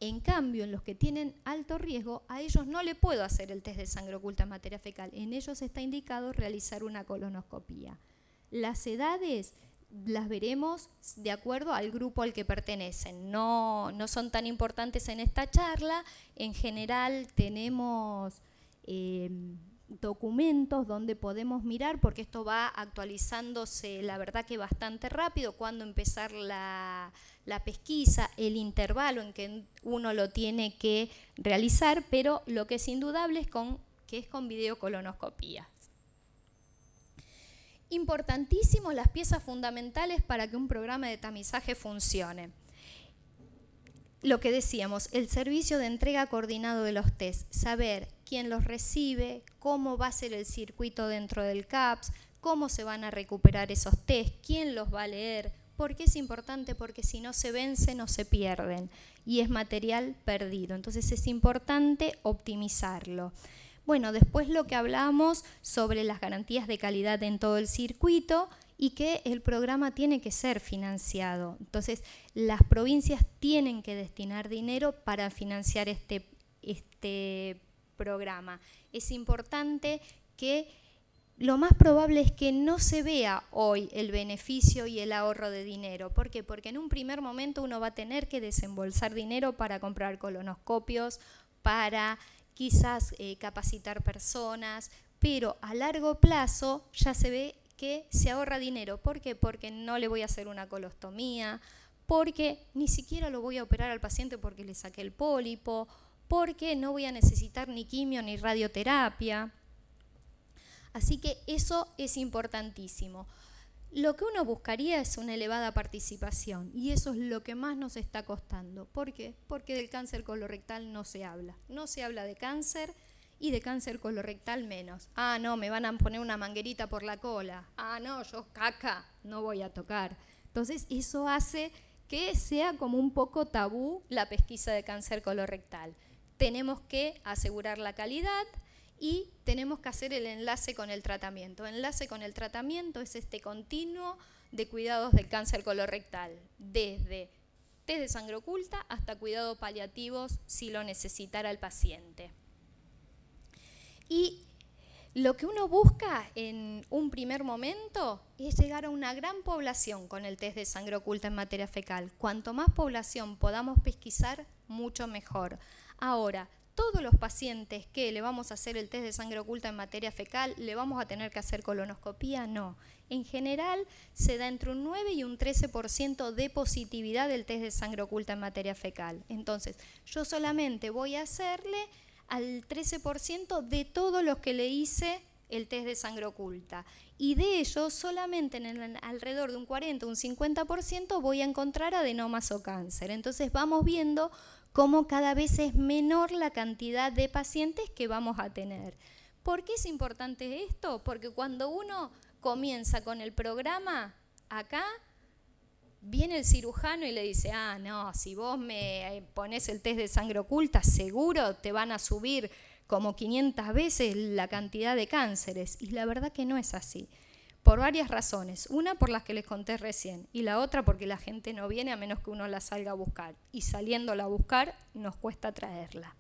En cambio, en los que tienen alto riesgo, a ellos no le puedo hacer el test de sangre oculta en materia fecal. En ellos está indicado realizar una colonoscopía. Las edades las veremos de acuerdo al grupo al que pertenecen. No son tan importantes en esta charla. En general tenemos documentos donde podemos mirar, porque esto va actualizándose, la verdad que bastante rápido, cuándo empezar la pesquisa, el intervalo en que uno lo tiene que realizar, pero lo que es indudable es que es con videocolonoscopías. Importantísimo, las piezas fundamentales para que un programa de tamizaje funcione. Lo que decíamos, el servicio de entrega coordinado de los test, saber quién los recibe, cómo va a ser el circuito dentro del CAPS, cómo se van a recuperar esos test, quién los va a leer. ¿Por qué es importante? Porque si no se vencen o se pierden y es material perdido. Entonces es importante optimizarlo. Bueno, después lo que hablamos sobre las garantías de calidad en todo el circuito y que el programa tiene que ser financiado. Entonces las provincias tienen que destinar dinero para financiar este programa. Es importante que lo más probable es que no se vea hoy el beneficio y el ahorro de dinero. ¿Por qué? Porque en un primer momento uno va a tener que desembolsar dinero para comprar colonoscopios, para quizás capacitar personas, pero a largo plazo ya se ve que se ahorra dinero. ¿Por qué? Porque no le voy a hacer una colostomía, porque ni siquiera lo voy a operar al paciente porque le saqué el pólipo, porque no voy a necesitar ni quimio ni radioterapia. Así que eso es importantísimo. Lo que uno buscaría es una elevada participación y eso es lo que más nos está costando. ¿Por qué? Porque del cáncer colorectal no se habla. No se habla de cáncer y de cáncer colorectal menos. Ah, no, me van a poner una manguerita por la cola. Ah, no, yo caca no voy a tocar. Entonces eso hace que sea como un poco tabú la pesquisa de cáncer colorectal. Tenemos que asegurar la calidad y tenemos que hacer el enlace con el tratamiento. Enlace con el tratamiento es este continuo de cuidados del cáncer colorectal, desde test de sangre oculta hasta cuidados paliativos si lo necesitara el paciente. Y lo que uno busca en un primer momento es llegar a una gran población con el test de sangre oculta en materia fecal. Cuanto más población podamos pesquisar, mucho mejor. Ahora, todos los pacientes que le vamos a hacer el test de sangre oculta en materia fecal, ¿le vamos a tener que hacer colonoscopía? No. En general se da entre un 9 y un 13% de positividad del test de sangre oculta en materia fecal. Entonces, yo solamente voy a hacerle al 13% de todos los que le hice el test de sangre oculta. Y de ellos, solamente en alrededor de un 40 o un 50% voy a encontrar adenomas o cáncer. Entonces vamos viendo cómo cada vez es menor la cantidad de pacientes que vamos a tener. ¿Por qué es importante esto? Porque cuando uno comienza con el programa, acá viene el cirujano y le dice, ah, no, si vos me pones el test de sangre oculta, seguro te van a subir como 500 veces la cantidad de cánceres. Y la verdad que no es así. Por varias razones. Una por las que les conté recién y la otra porque la gente no viene a menos que uno la salga a buscar. Y saliéndola a buscar nos cuesta traerla.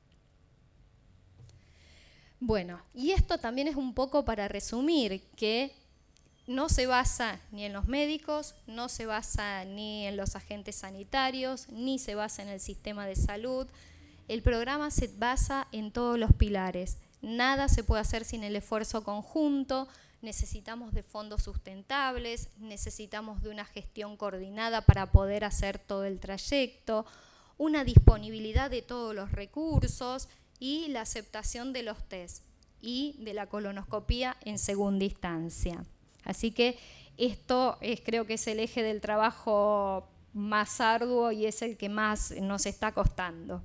Bueno, y esto también es un poco para resumir que no se basa ni en los médicos, no se basa ni en los agentes sanitarios, ni se basa en el sistema de salud. El programa se basa en todos los pilares. Nada se puede hacer sin el esfuerzo conjunto. Necesitamos de fondos sustentables, necesitamos de una gestión coordinada para poder hacer todo el trayecto, una disponibilidad de todos los recursos y la aceptación de los test y de la colonoscopía en segunda instancia. Así que esto creo que es el eje del trabajo más arduo y es el que más nos está costando.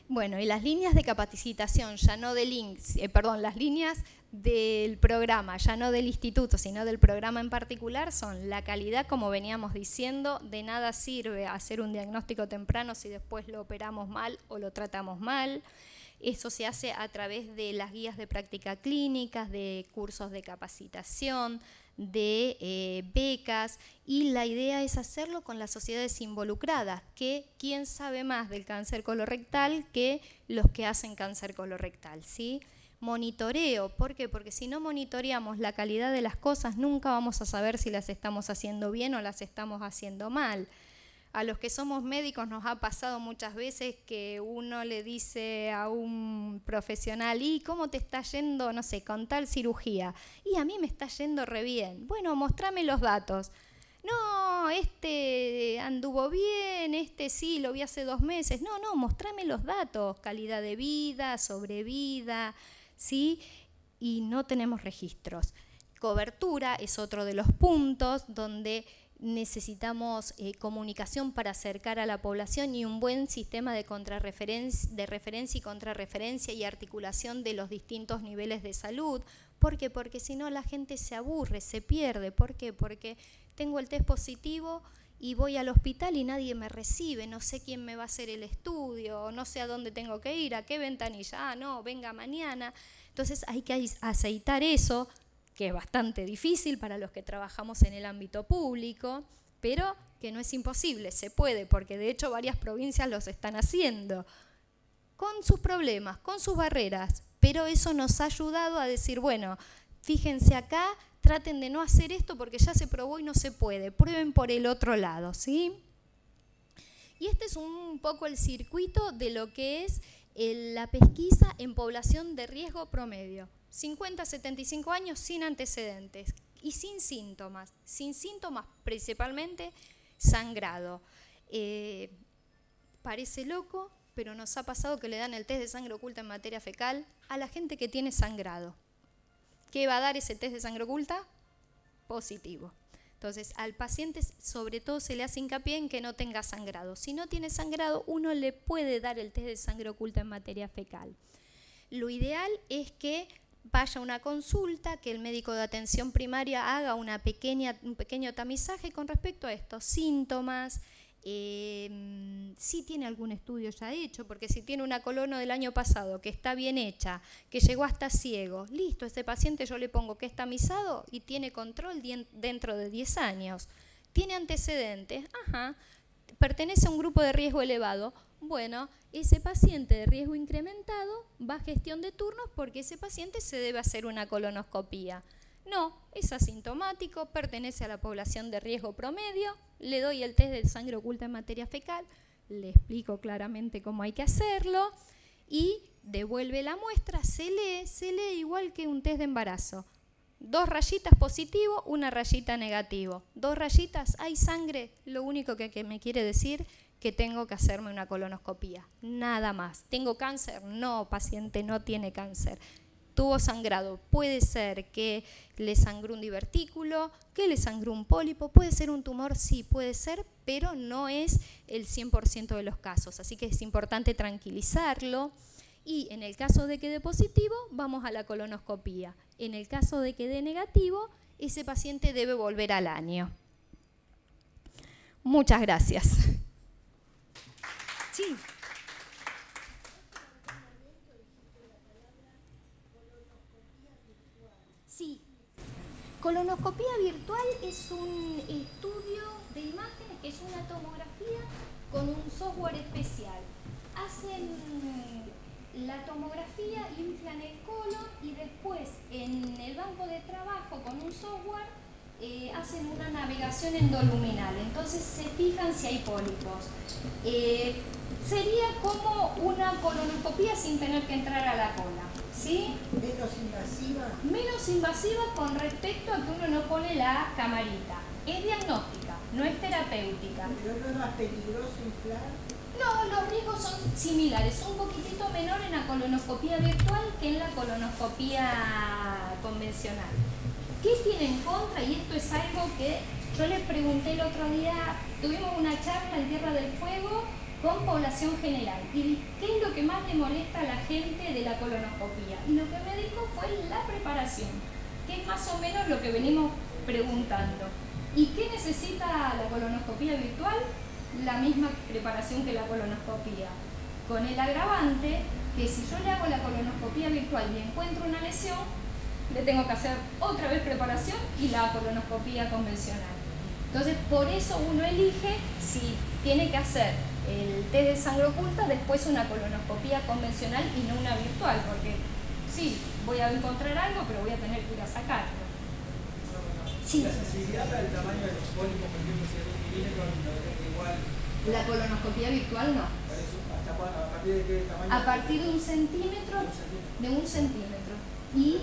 Bueno, y las líneas de capacitación, ya no de links, las líneas del programa, ya no del instituto, sino del programa en particular, son la calidad, como veníamos diciendo, de nada sirve hacer un diagnóstico temprano si después lo operamos mal o lo tratamos mal. Eso se hace a través de las guías de práctica clínicas, de cursos de capacitación, de becas, y la idea es hacerlo con las sociedades involucradas, que quién sabe más del cáncer colorectal que los que hacen cáncer colorectal, ¿sí? Monitoreo, ¿por qué? Porque si no monitoreamos la calidad de las cosas, nunca vamos a saber si las estamos haciendo bien o las estamos haciendo mal. A los que somos médicos nos ha pasado muchas veces que uno le dice a un profesional, ¿y cómo te está yendo, no sé, con tal cirugía? Y a mí me está yendo re bien. Bueno, mostrame los datos. No, este anduvo bien, este sí, lo vi hace 2 meses. No, mostrame los datos, calidad de vida, sobrevida, ¿sí? Y no tenemos registros. Cobertura es otro de los puntos donde necesitamos comunicación para acercar a la población y un buen sistema de referencia y contrarreferencia y articulación de los distintos niveles de salud. ¿Por qué? Porque si no la gente se aburre, se pierde. ¿Por qué? Porque tengo el test positivo y voy al hospital y nadie me recibe, no sé quién me va a hacer el estudio, no sé a dónde tengo que ir, a qué ventanilla, no, venga mañana. Entonces hay que aceitar eso, que es bastante difícil para los que trabajamos en el ámbito público, pero que no es imposible, se puede, porque de hecho varias provincias los están haciendo, con sus problemas, con sus barreras, pero eso nos ha ayudado a decir, bueno, fíjense acá, traten de no hacer esto porque ya se probó y no se puede, prueben por el otro lado, ¿sí? Y este es un poco el circuito de lo que es la pesquisa en población de riesgo promedio. 50 a 75 años sin antecedentes y sin síntomas principalmente sangrado. Parece loco, pero nos ha pasado que le dan el test de sangre oculta en materia fecal a la gente que tiene sangrado. ¿Qué va a dar ese test de sangre oculta? Positivo. Entonces, al paciente sobre todo se le hace hincapié en que no tenga sangrado. Si no tiene sangrado, uno le puede dar el test de sangre oculta en materia fecal. Lo ideal es que vaya a una consulta, que el médico de atención primaria haga un pequeño tamizaje con respecto a estos síntomas, si tiene algún estudio ya hecho, porque si tiene una colono del año pasado que está bien hecha, que llegó hasta ciego, listo, este paciente yo le pongo que es tamizado y tiene control dentro de 10 años. ¿Tiene antecedentes? Ajá. ¿Pertenece a un grupo de riesgo elevado? Bueno, ese paciente de riesgo incrementado va a gestión de turnos porque ese paciente se debe hacer una colonoscopía. No, es asintomático, pertenece a la población de riesgo promedio, le doy el test de sangre oculta en materia fecal, le explico claramente cómo hay que hacerlo y devuelve la muestra, se lee igual que un test de embarazo. 2 rayitas positivo, 1 rayita negativo. 2 rayitas, hay sangre, lo único que me quiere decir que tengo que hacerme una colonoscopía, nada más. ¿Tengo cáncer? No, paciente no tiene cáncer. Tuvo sangrado, puede ser que le sangró un divertículo, que le sangró un pólipo, puede ser un tumor, sí, puede ser, pero no es el 100% de los casos, así que es importante tranquilizarlo. Y en el caso de que dé positivo, vamos a la colonoscopía. En el caso de que dé negativo, ese paciente debe volver al año. Muchas gracias. Sí. Sí. Colonoscopía virtual es un estudio de imágenes, que es una tomografía con un software especial. Hacen la tomografía, inflan el colon y después en el banco de trabajo con un software hacen una navegación endoluminal. Entonces se fijan si hay pólipos. Sería como una colonoscopía sin tener que entrar a la cola, ¿sí? ¿Menos invasiva? Menos invasiva con respecto a que uno no pone la camarita. Es diagnóstica, no es terapéutica. ¿Pero no es más peligroso inflar? No, los riesgos son similares, un poquitito menor en la colonoscopía virtual que en la colonoscopía convencional. ¿Qué tiene en contra? Y esto es algo que yo les pregunté el otro día, tuvimos una charla en Tierra del Fuego con población general. ¿Y qué es lo que más le molesta a la gente de la colonoscopía? Y lo que me dijo fue la preparación, que es más o menos lo que venimos preguntando. ¿Y qué necesita la colonoscopía virtual? La misma preparación que la colonoscopía, con el agravante que si yo le hago la colonoscopía virtual y encuentro una lesión, le tengo que hacer otra vez preparación y la colonoscopía convencional. Entonces, por eso uno elige si tiene que hacer el test de sangre oculta, después una colonoscopía convencional y no una virtual, porque sí, voy a encontrar algo, pero voy a tener que ir a sacarlo. Sí. La sensibilidad para el tamaño de los pólipos, por ejemplo, si es 1 milímetro, no es igual. La colonoscopía virtual no. ¿Hasta cuándo? ¿A partir de qué tamaño? A partir de 1 centímetro, de 1 centímetro. Y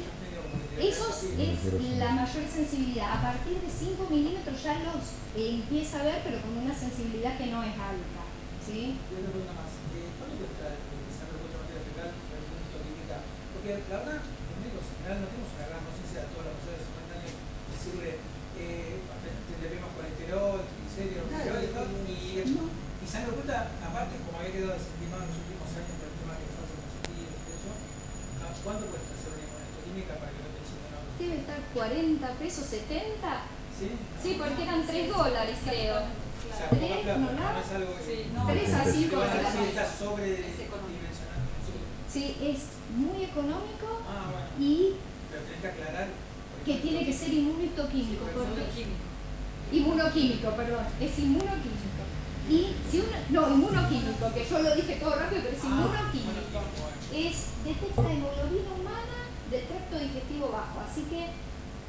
eso es la mayor sensibilidad. A partir de 5 milímetros ya los empieza a ver, pero con una sensibilidad que no es alta. ¿Sí? Y otra pregunta más. ¿Cuánto cuesta el sangre oculta en materia fecal para el punto clínica? Porque la verdad, los médicos en general no tenemos una gran conciencia de todas las posibilidades espontáneas. Decirle, tenemos colesterol, triglicéridos, y sangre oculta, aparte, como había quedado desestimado en los últimos años por el tema de los falsos positivos y eso, ¿cuánto cuesta hacer una inmunohistoquímica para que no te echen nada? Debe estar 40 pesos, 70. ¿Sí? Sí, porque eran $3, creo. O sea, poca plata, ¿no? no es algo que... Sí, no. 3 a 5 Te van a dólares. decir, está sobredimensionado. Sí, es muy económico Ah, bueno. y Pero tenés que aclarar... que tiene que ser inmunohistoquímico. Químico. Inmunoquímico, perdón, es inmunoquímico. Y si uno, no, inmunoquímico, que yo lo dije todo rápido, pero es inmunoquímico. Detecta hemoglobina humana del tracto digestivo bajo, así que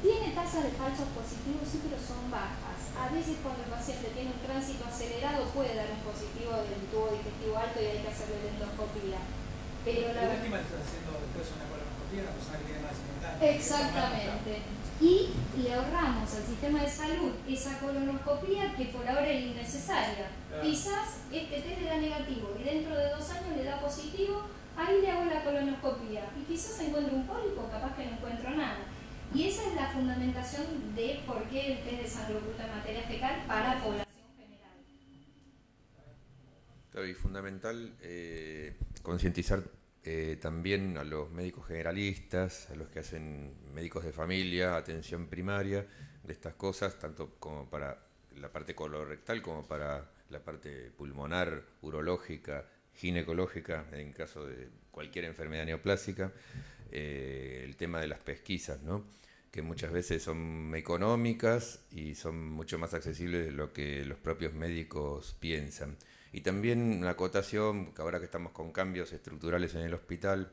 tiene tasas de falsos positivos, sí, pero son bajas. A veces cuando el paciente tiene un tránsito acelerado puede dar un positivo del tubo digestivo alto y hay que hacerle la endoscopía. Pero la última está haciendo después una colonoscopia, una persona que tiene más de 50 años. Exactamente. Y le ahorramos al sistema de salud esa colonoscopia que por ahora es innecesaria. Claro. Quizás este test le da negativo y dentro de 2 años le da positivo, ahí le hago la colonoscopia y quizás encuentre un pólipo, capaz que no encuentro nada. Y esa es la fundamentación de por qué el test de sangre oculta en materia fecal para población general. Claro, y fundamental concientizar también a los médicos generalistas, a los que hacen médicos de familia, atención primaria, de estas cosas, tanto como para la parte colorectal como para la parte pulmonar, urológica, ginecológica, en caso de cualquier enfermedad neoplásica, el tema de las pesquisas, ¿no? Que muchas veces son económicas y son mucho más accesibles de lo que los propios médicos piensan. Y también una acotación, que ahora que estamos con cambios estructurales en el hospital,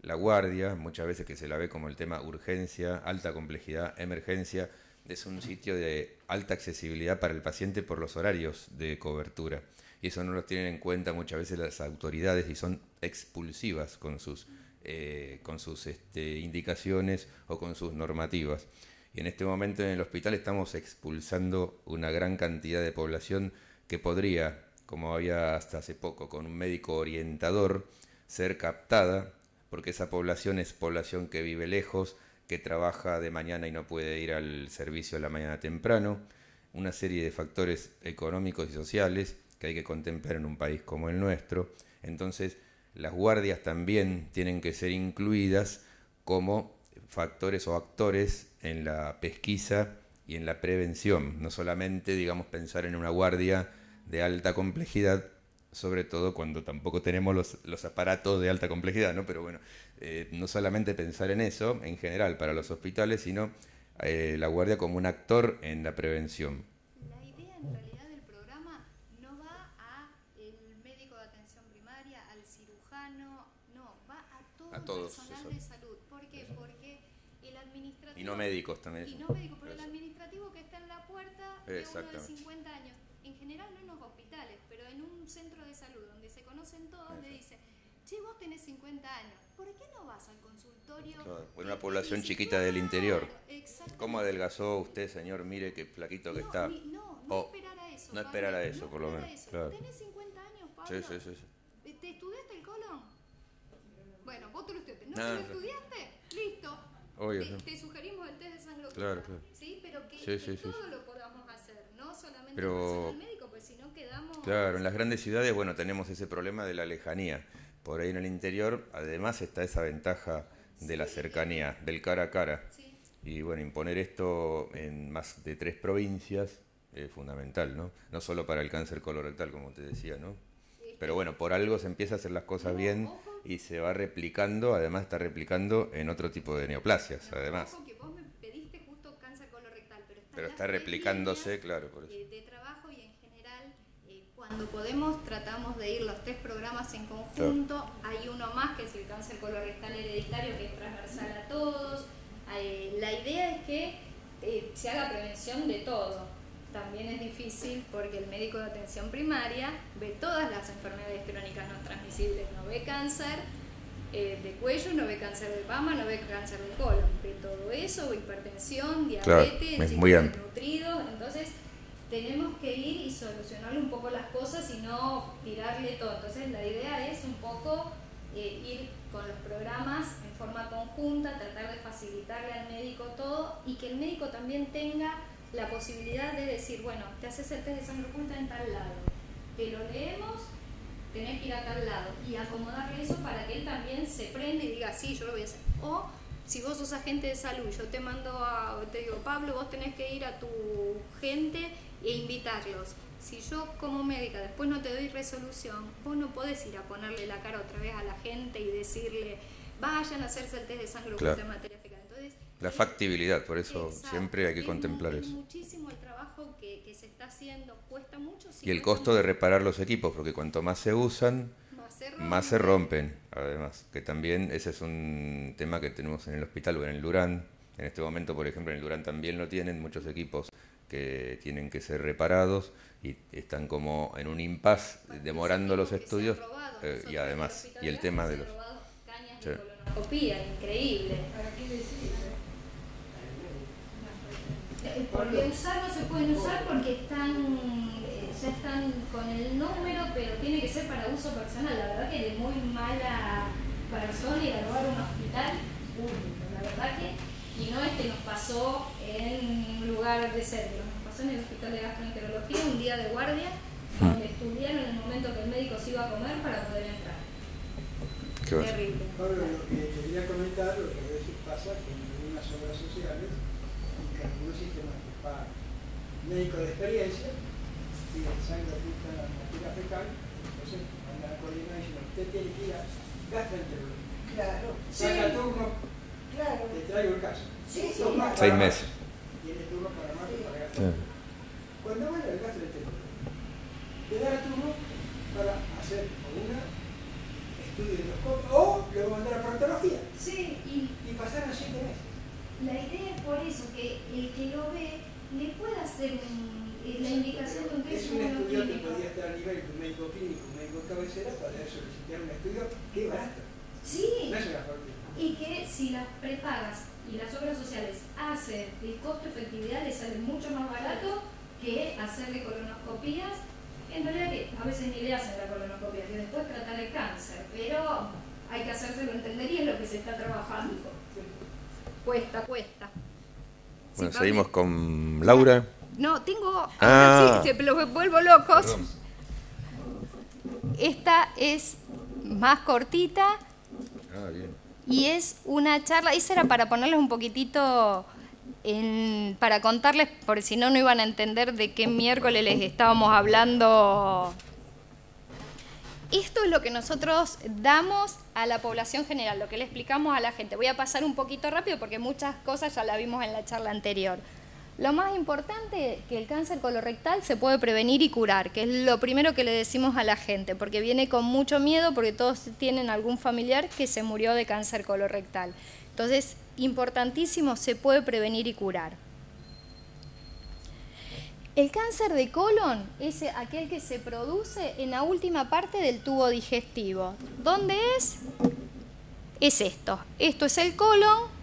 la guardia, muchas veces que se la ve como el tema urgencia, alta complejidad, emergencia, es un sitio de alta accesibilidad para el paciente por los horarios de cobertura. Y eso no lo tienen en cuenta muchas veces las autoridades y son expulsivas con sus indicaciones o con sus normativas. Y en este momento en el hospital estamos expulsando una gran cantidad de población que podría, como había hasta hace poco, con un médico orientador, ser captada, porque esa población es población que vive lejos, que trabaja de mañana y no puede ir al servicio a la mañana temprano, una serie de factores económicos y sociales que hay que contemplar en un país como el nuestro. Entonces, las guardias también tienen que ser incluidas como factores o actores en la pesquisa y en la prevención, no solamente, digamos, pensar en una guardia de alta complejidad, sobre todo cuando tampoco tenemos los aparatos de alta complejidad, ¿no? Pero bueno, no solamente pensar en eso, en general, para los hospitales, sino la guardia como un actor en la prevención. La idea en realidad del programa no va a el médico de atención primaria, al cirujano, no, va a todo A todos, el personal eso. de salud. ¿Por qué? Porque el administrativo... Y no médicos también. Y no médicos, pero el administrativo que está en la puerta de uno de 50 años. En general no en los hospitales, pero en un centro de salud donde se conocen todos, le dice, che, vos tenés 50 años, ¿por qué no vas al consultorio? Claro, en una población chiquita del interior. Exactamente. ¿Cómo adelgazó usted, señor? Mire qué flaquito que está. No esperar a eso. No esperar a eso, no por lo esperar a menos. eso. Claro. ¿Tenés 50 años, Pablo? Sí. ¿Te estudiaste el colon? Bueno, vos te lo estudiaste. ¿No No, te lo sí. estudiaste? Listo. Obvio, Te sugerimos el test de sangre oculta. Claro, claro. ¿Sí? Pero que, Sí, que sí, todo sí. lo podamos hacer, no solamente Pero- el personal médico, pues si no quedamos... Claro, en las grandes ciudades, bueno, tenemos ese problema de la lejanía. Por ahí en el interior, además, está esa ventaja de la cercanía, del cara a cara. Sí. Y bueno, imponer esto en más de 3 provincias es fundamental, ¿no? No solo para el cáncer colorectal, como te decía, ¿no? Pero bueno, por algo se empieza a hacer las cosas bien y se va replicando, además está replicando en otro tipo de neoplasias, además. Ojo que vos me pediste justo cáncer colorectal, Pero en está las replicándose, líneas, claro, por eso. de trabajo y en general, cuando podemos tratamos de ir los 3 programas en conjunto. Hay uno más que es el cáncer colorectal hereditario, que es transversal a todos. La idea es que se haga prevención de todo. También es difícil porque el médico de atención primaria ve todas las enfermedades crónicas no transmisibles, no ve cáncer de cuello, no ve cáncer de mama, no ve cáncer de colon, ve todo eso, ve hipertensión, diabetes, es muy amplio. desnutridos. Entonces tenemos que ir y solucionarle un poco las cosas y no tirarle todo. Entonces la idea es un poco ir con los programas en forma conjunta, tratar de facilitarle al médico todo y que el médico también tenga la posibilidad de decir, bueno, te haces el test de sangre oculta en tal lado, te lo leemos, tenés que ir a tal lado, y acomodarle eso para que él también se prenda y diga, sí, yo lo voy a hacer. O si vos sos agente de salud, yo te te digo, Pablo, vos tenés que ir a tu gente e invitarlos. Si yo como médica después no te doy resolución, vos no podés ir a ponerle la cara otra vez a la gente y decirle, vayan a hacerse el test de sangre oculta en materia fecal. Entonces, la factibilidad, por eso exacto, siempre hay que contemplar eso. Muchísimo el trabajo que se está haciendo, cuesta mucho. Y el costo de reparar los equipos, porque cuanto más se usan, más se rompen. Además, que también ese es un tema que tenemos en el hospital o en el Durán. En este momento, por ejemplo, en el Durán también lo tienen, muchos equipos que tienen que ser reparados y están como en un impasse demorando los estudios y además, y el tema de los... Cañas de colonoscopía, increíble. ¿Para qué decir? Porque usar no se pueden usar porque ya están con el número, pero tiene que ser para uso personal. La verdad que de muy mala persona ir a robar un hospital público. La verdad que, y no es que nos pasó en un lugar de servicio, nos pasó en el hospital de gastroenterología un día de guardia, donde estudiaron en el momento que el médico se iba a comer para poder entrar. Terrible. Ahora, lo que quería comentar, lo que a veces pasa con algunas obras sociales, que algunos sistemas que pagan médico de experiencia, piden sangre oculta en la materia fecal, entonces mandan a coordinar y dicen, usted tiene que ir a gastroenterología. Claro. Saca turno, claro. Te traigo el caso. Sí, sí. 6 meses. Tiene turno para marzo para gastroenterología. Cuando van al gastroenterología, te da el turno para hacer una estudio de endoscopio o luego mandar a proctología. Sí, y pasaron 7 meses. La idea es por eso que el que lo ve le pueda hacer la indicación de un test. Es un estudio que podría estar a nivel de un médico clínico, un médico cabecera, para solicitar un estudio que es barato. Sí. No es una fortuna. Y que si las prepagas y las obras sociales hacen el costo-efectividad, les sale mucho más barato que hacerle colonoscopías. En realidad que a veces ni le hacen la colonoscopia, que después tratar el cáncer, pero hay que hacérselo entender y es lo que se está trabajando. Cuesta. Bueno, Sí, seguimos con Laura. No, tengo... Ah. Sí, los vuelvo locos. Perdón. Esta es más cortita Bien. y es una charla, esa era para ponerles un poquitito, para contarles, porque si no, no iban a entender de qué miércoles les estábamos hablando. Esto es lo que nosotros damos a la población general, lo que le explicamos a la gente. Voy a pasar un poquito rápido porque muchas cosas ya las vimos en la charla anterior. Lo más importante es que el cáncer colorectal se puede prevenir y curar, que es lo primero que le decimos a la gente, porque viene con mucho miedo porque todos tienen algún familiar que se murió de cáncer colorectal. Entonces, importantísimo, se puede prevenir y curar. El cáncer de colon es aquel que se produce en la última parte del tubo digestivo. ¿Dónde es? Es esto. Esto es el colon,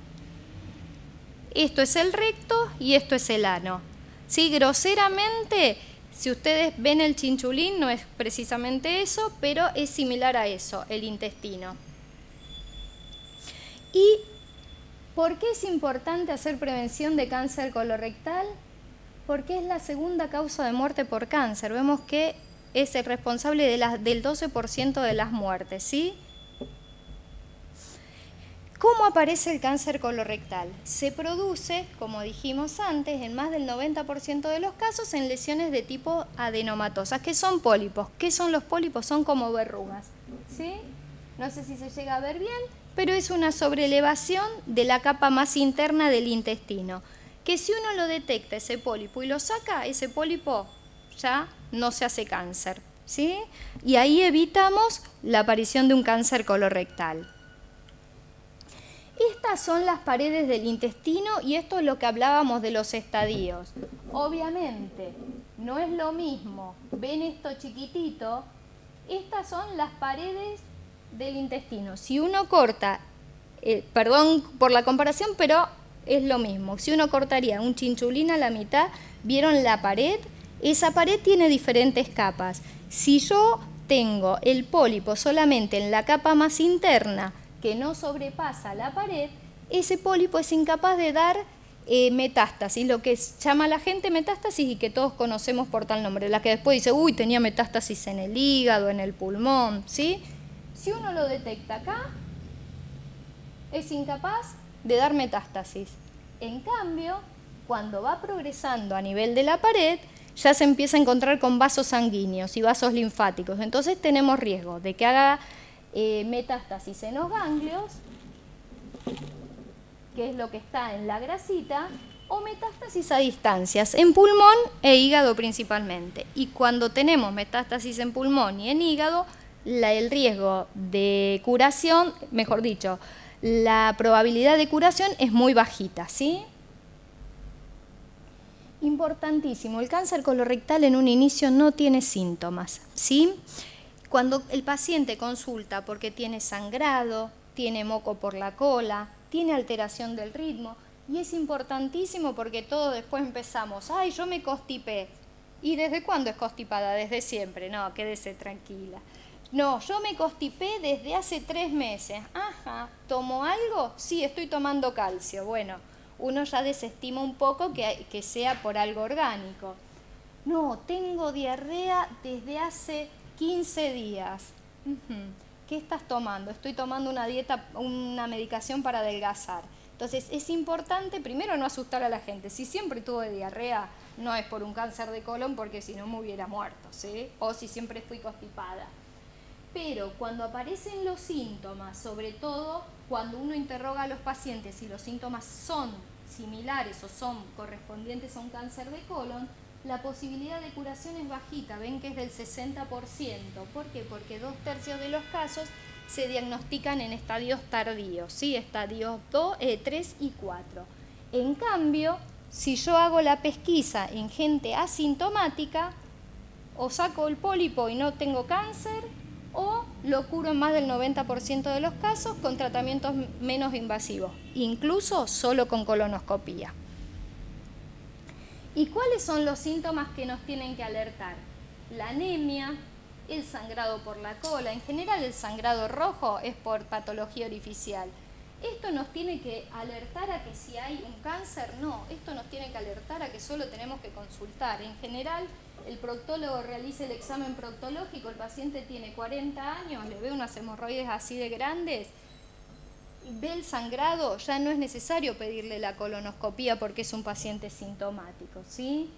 esto es el recto y esto es el ano. ¿Sí? Groseramente, si ustedes ven el chinchulín, no es precisamente eso, pero es similar a eso, el intestino. ¿Y por qué es importante hacer prevención de cáncer colorectal? Porque es la segunda causa de muerte por cáncer. Vemos que es el responsable del 12% de las muertes, ¿sí? ¿Cómo aparece el cáncer colorectal? Se produce, como dijimos antes, en más del 90% de los casos en lesiones de tipo adenomatosas, que son pólipos. ¿Qué son los pólipos? Son como verrugas, ¿sí? No sé si se llega a ver bien, pero es una sobrelevación de la capa más interna del intestino, que si uno lo detecta, ese pólipo, y lo saca, ese pólipo ya no se hace cáncer, ¿sí? Y ahí evitamos la aparición de un cáncer colorectal. Estas son las paredes del intestino y esto es lo que hablábamos de los estadios. Obviamente, no es lo mismo, ven esto chiquitito, estas son las paredes del intestino. Si uno corta, perdón por la comparación, pero es lo mismo. Si uno cortaría un chinchulín a la mitad, ¿vieron la pared? Esa pared tiene diferentes capas. Si yo tengo el pólipo solamente en la capa más interna, que no sobrepasa la pared, ese pólipo es incapaz de dar metástasis, lo que llama la gente metástasis y que todos conocemos por tal nombre, la que después dice, uy, tenía metástasis en el hígado, en el pulmón, ¿sí? Si uno lo detecta acá, es incapaz de dar metástasis. En cambio, cuando va progresando a nivel de la pared, ya se empieza a encontrar con vasos sanguíneos y vasos linfáticos. Entonces tenemos riesgo de que haga metástasis en los ganglios, que es lo que está en la grasita, o metástasis a distancias, en pulmón e hígado principalmente. Y cuando tenemos metástasis en pulmón y en hígado, el riesgo de curación, mejor dicho, la probabilidad de curación es muy bajita, ¿sí? Importantísimo, el cáncer colorectal en un inicio no tiene síntomas, ¿sí? Cuando el paciente consulta porque tiene sangrado, tiene moco por la cola, tiene alteración del ritmo, y es importantísimo porque todos después empezamos, ay, yo me constipé. ¿Y desde cuándo es constipada? Desde siempre. No, quédese tranquila. No, yo me constipé desde hace 3 meses. Ajá, ¿tomo algo? Sí, estoy tomando calcio. Bueno, uno ya desestima un poco que sea por algo orgánico. No, tengo diarrea desde hace 15 días. ¿Qué estás tomando? Estoy tomando una medicación para adelgazar. Entonces es importante primero no asustar a la gente. Si siempre tuve diarrea, no es por un cáncer de colon porque si no me hubiera muerto, ¿sí? O si siempre fui constipada. Pero cuando aparecen los síntomas, sobre todo cuando uno interroga a los pacientes si los síntomas son similares o son correspondientes a un cáncer de colon, la posibilidad de curación es bajita, ven que es del 60%. ¿Por qué? Porque 2/3 de los casos se diagnostican en estadios tardíos, ¿sí? Estadios 3 y 4. En cambio, si yo hago la pesquisa en gente asintomática, o saco el pólipo y no tengo cáncer, o lo curo en más del 90% de los casos con tratamientos menos invasivos, incluso solo con colonoscopía. ¿Y cuáles son los síntomas que nos tienen que alertar? La anemia, el sangrado por la cola, en general el sangrado rojo es por patología orificial. ¿Esto nos tiene que alertar a que si hay un cáncer? No, esto nos tiene que alertar a que solo tenemos que consultar. En general, el proctólogo realiza el examen proctológico, el paciente tiene 40 años, le ve unas hemorroides así de grandes, ve el sangrado, ya no es necesario pedirle la colonoscopía porque es un paciente sintomático, ¿sí?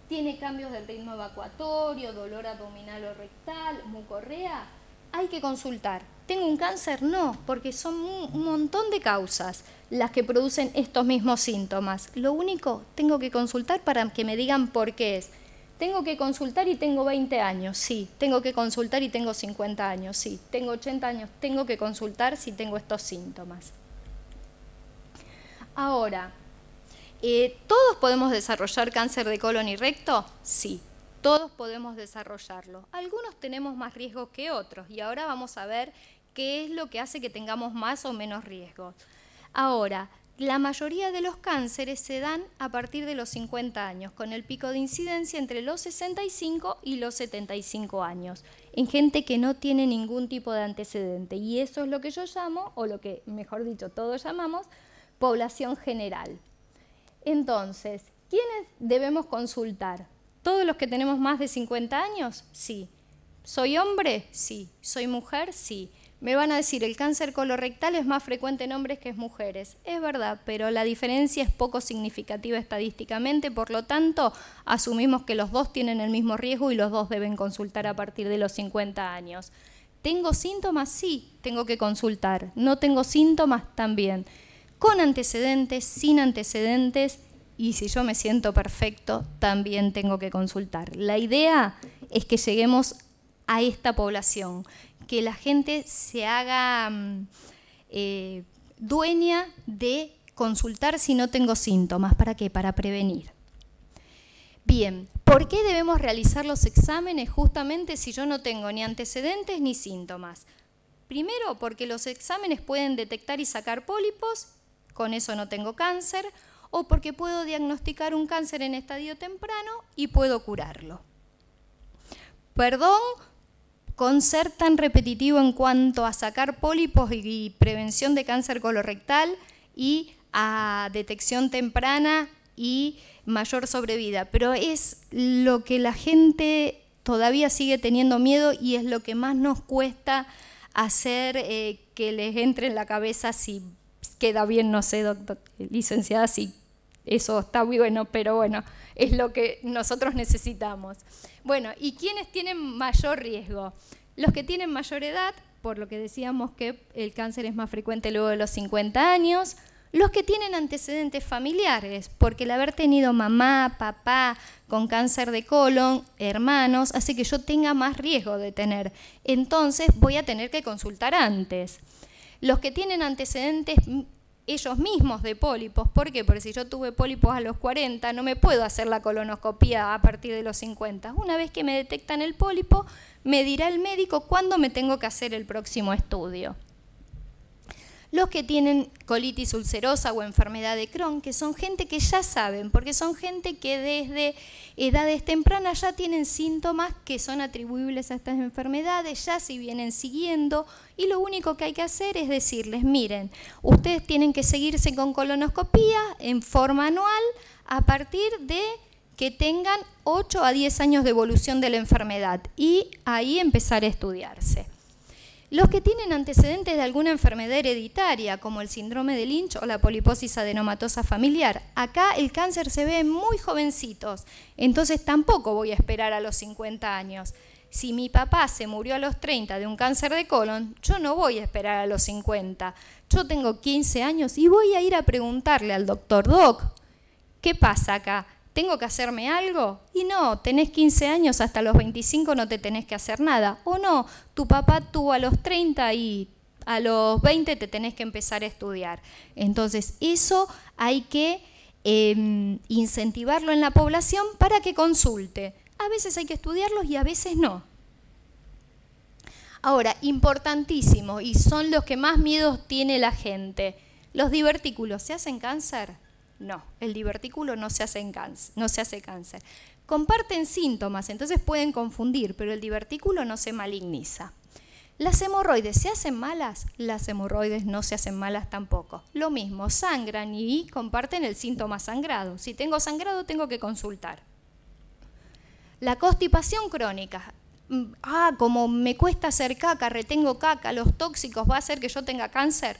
Tiene cambios del ritmo evacuatorio, dolor abdominal o rectal, mucorrea, hay que consultar. ¿Tengo un cáncer? No, porque son un montón de causas las que producen estos mismos síntomas. Lo único, tengo que consultar para que me digan por qué es. Tengo que consultar y tengo 20 años, sí. Tengo que consultar y tengo 50 años, sí. Tengo 80 años, tengo que consultar si tengo estos síntomas. Ahora, ¿todos podemos desarrollar cáncer de colon y recto? Sí, todos podemos desarrollarlo. Algunos tenemos más riesgos que otros y ahora vamos a ver qué es lo que hace que tengamos más o menos riesgos. Ahora, la mayoría de los cánceres se dan a partir de los 50 años, con el pico de incidencia entre los 65 y los 75 años, en gente que no tiene ningún tipo de antecedente. Y eso es lo que yo llamo, o lo que, mejor dicho, todos llamamos, población general. Entonces, ¿quiénes debemos consultar? ¿Todos los que tenemos más de 50 años? Sí. ¿Soy hombre? Sí. ¿Soy mujer? Sí. Me van a decir, el cáncer colorectal es más frecuente en hombres que en mujeres. Es verdad, pero la diferencia es poco significativa estadísticamente, por lo tanto, asumimos que los dos tienen el mismo riesgo y los dos deben consultar a partir de los 50 años. ¿Tengo síntomas? Sí, tengo que consultar. ¿No tengo síntomas? También. Con antecedentes, sin antecedentes, y si yo me siento perfecto, también tengo que consultar. La idea es que lleguemos a esta población, que la gente se haga dueña de consultar si no tengo síntomas. ¿Para qué? Para prevenir. Bien, ¿por qué debemos realizar los exámenes justamente si yo no tengo ni antecedentes ni síntomas? Primero, porque los exámenes pueden detectar y sacar pólipos, con eso no tengo cáncer, o porque puedo diagnosticar un cáncer en estadio temprano y puedo curarlo. Perdón con ser tan repetitivo en cuanto a sacar pólipos y prevención de cáncer colorectal y a detección temprana y mayor sobrevida, pero es lo que la gente todavía sigue teniendo miedo y es lo que más nos cuesta hacer que les entre en la cabeza. Si queda bien, no sé, licenciada, si eso está muy bueno, pero bueno, es lo que nosotros necesitamos. Bueno, ¿y quiénes tienen mayor riesgo? Los que tienen mayor edad, por lo que decíamos que el cáncer es más frecuente luego de los 50 años, los que tienen antecedentes familiares, porque el haber tenido mamá, papá con cáncer de colon, hermanos, hace que yo tenga más riesgo de tener. Entonces voy a tener que consultar antes. Los que tienen antecedentes ellos mismos de pólipos, ¿por qué? Porque si yo tuve pólipos a los 40, no me puedo hacer la colonoscopía a partir de los 50. Una vez que me detectan el pólipo, me dirá el médico cuándo me tengo que hacer el próximo estudio. Los que tienen colitis ulcerosa o enfermedad de Crohn, que son gente que ya saben, porque son gente que desde edades tempranas ya tienen síntomas que son atribuibles a estas enfermedades, ya se vienen siguiendo, y lo único que hay que hacer es decirles, miren, ustedes tienen que seguirse con colonoscopía en forma anual a partir de que tengan 8 a 10 años de evolución de la enfermedad, y ahí empezar a estudiarse. Los que tienen antecedentes de alguna enfermedad hereditaria, como el síndrome de Lynch o la poliposis adenomatosa familiar, acá el cáncer se ve en muy jovencitos, entonces tampoco voy a esperar a los 50 años. Si mi papá se murió a los 30 de un cáncer de colon, yo no voy a esperar a los 50. Yo tengo 15 años y voy a ir a preguntarle al doctor, Doc, ¿qué pasa acá? ¿Tengo que hacerme algo? Y no, tenés 15 años, hasta los 25 no te tenés que hacer nada. O no, tu papá tuvo a los 30 y a los 20 te tenés que empezar a estudiar. Entonces, eso hay que incentivarlo en la población para que consulte. A veces hay que estudiarlos y a veces no. Ahora, importantísimo, y son los que más miedos tiene la gente, ¿los divertículos se hacen cáncer? No, el divertículo no se hace cáncer. Comparten síntomas, entonces pueden confundir, pero el divertículo no se maligniza. ¿Las hemorroides se hacen malas? Las hemorroides no se hacen malas tampoco. Lo mismo, sangran y comparten el síntoma sangrado. Si tengo sangrado, tengo que consultar. La constipación crónica. Como me cuesta hacer caca, retengo caca, los tóxicos, ¿va a hacer que yo tenga cáncer?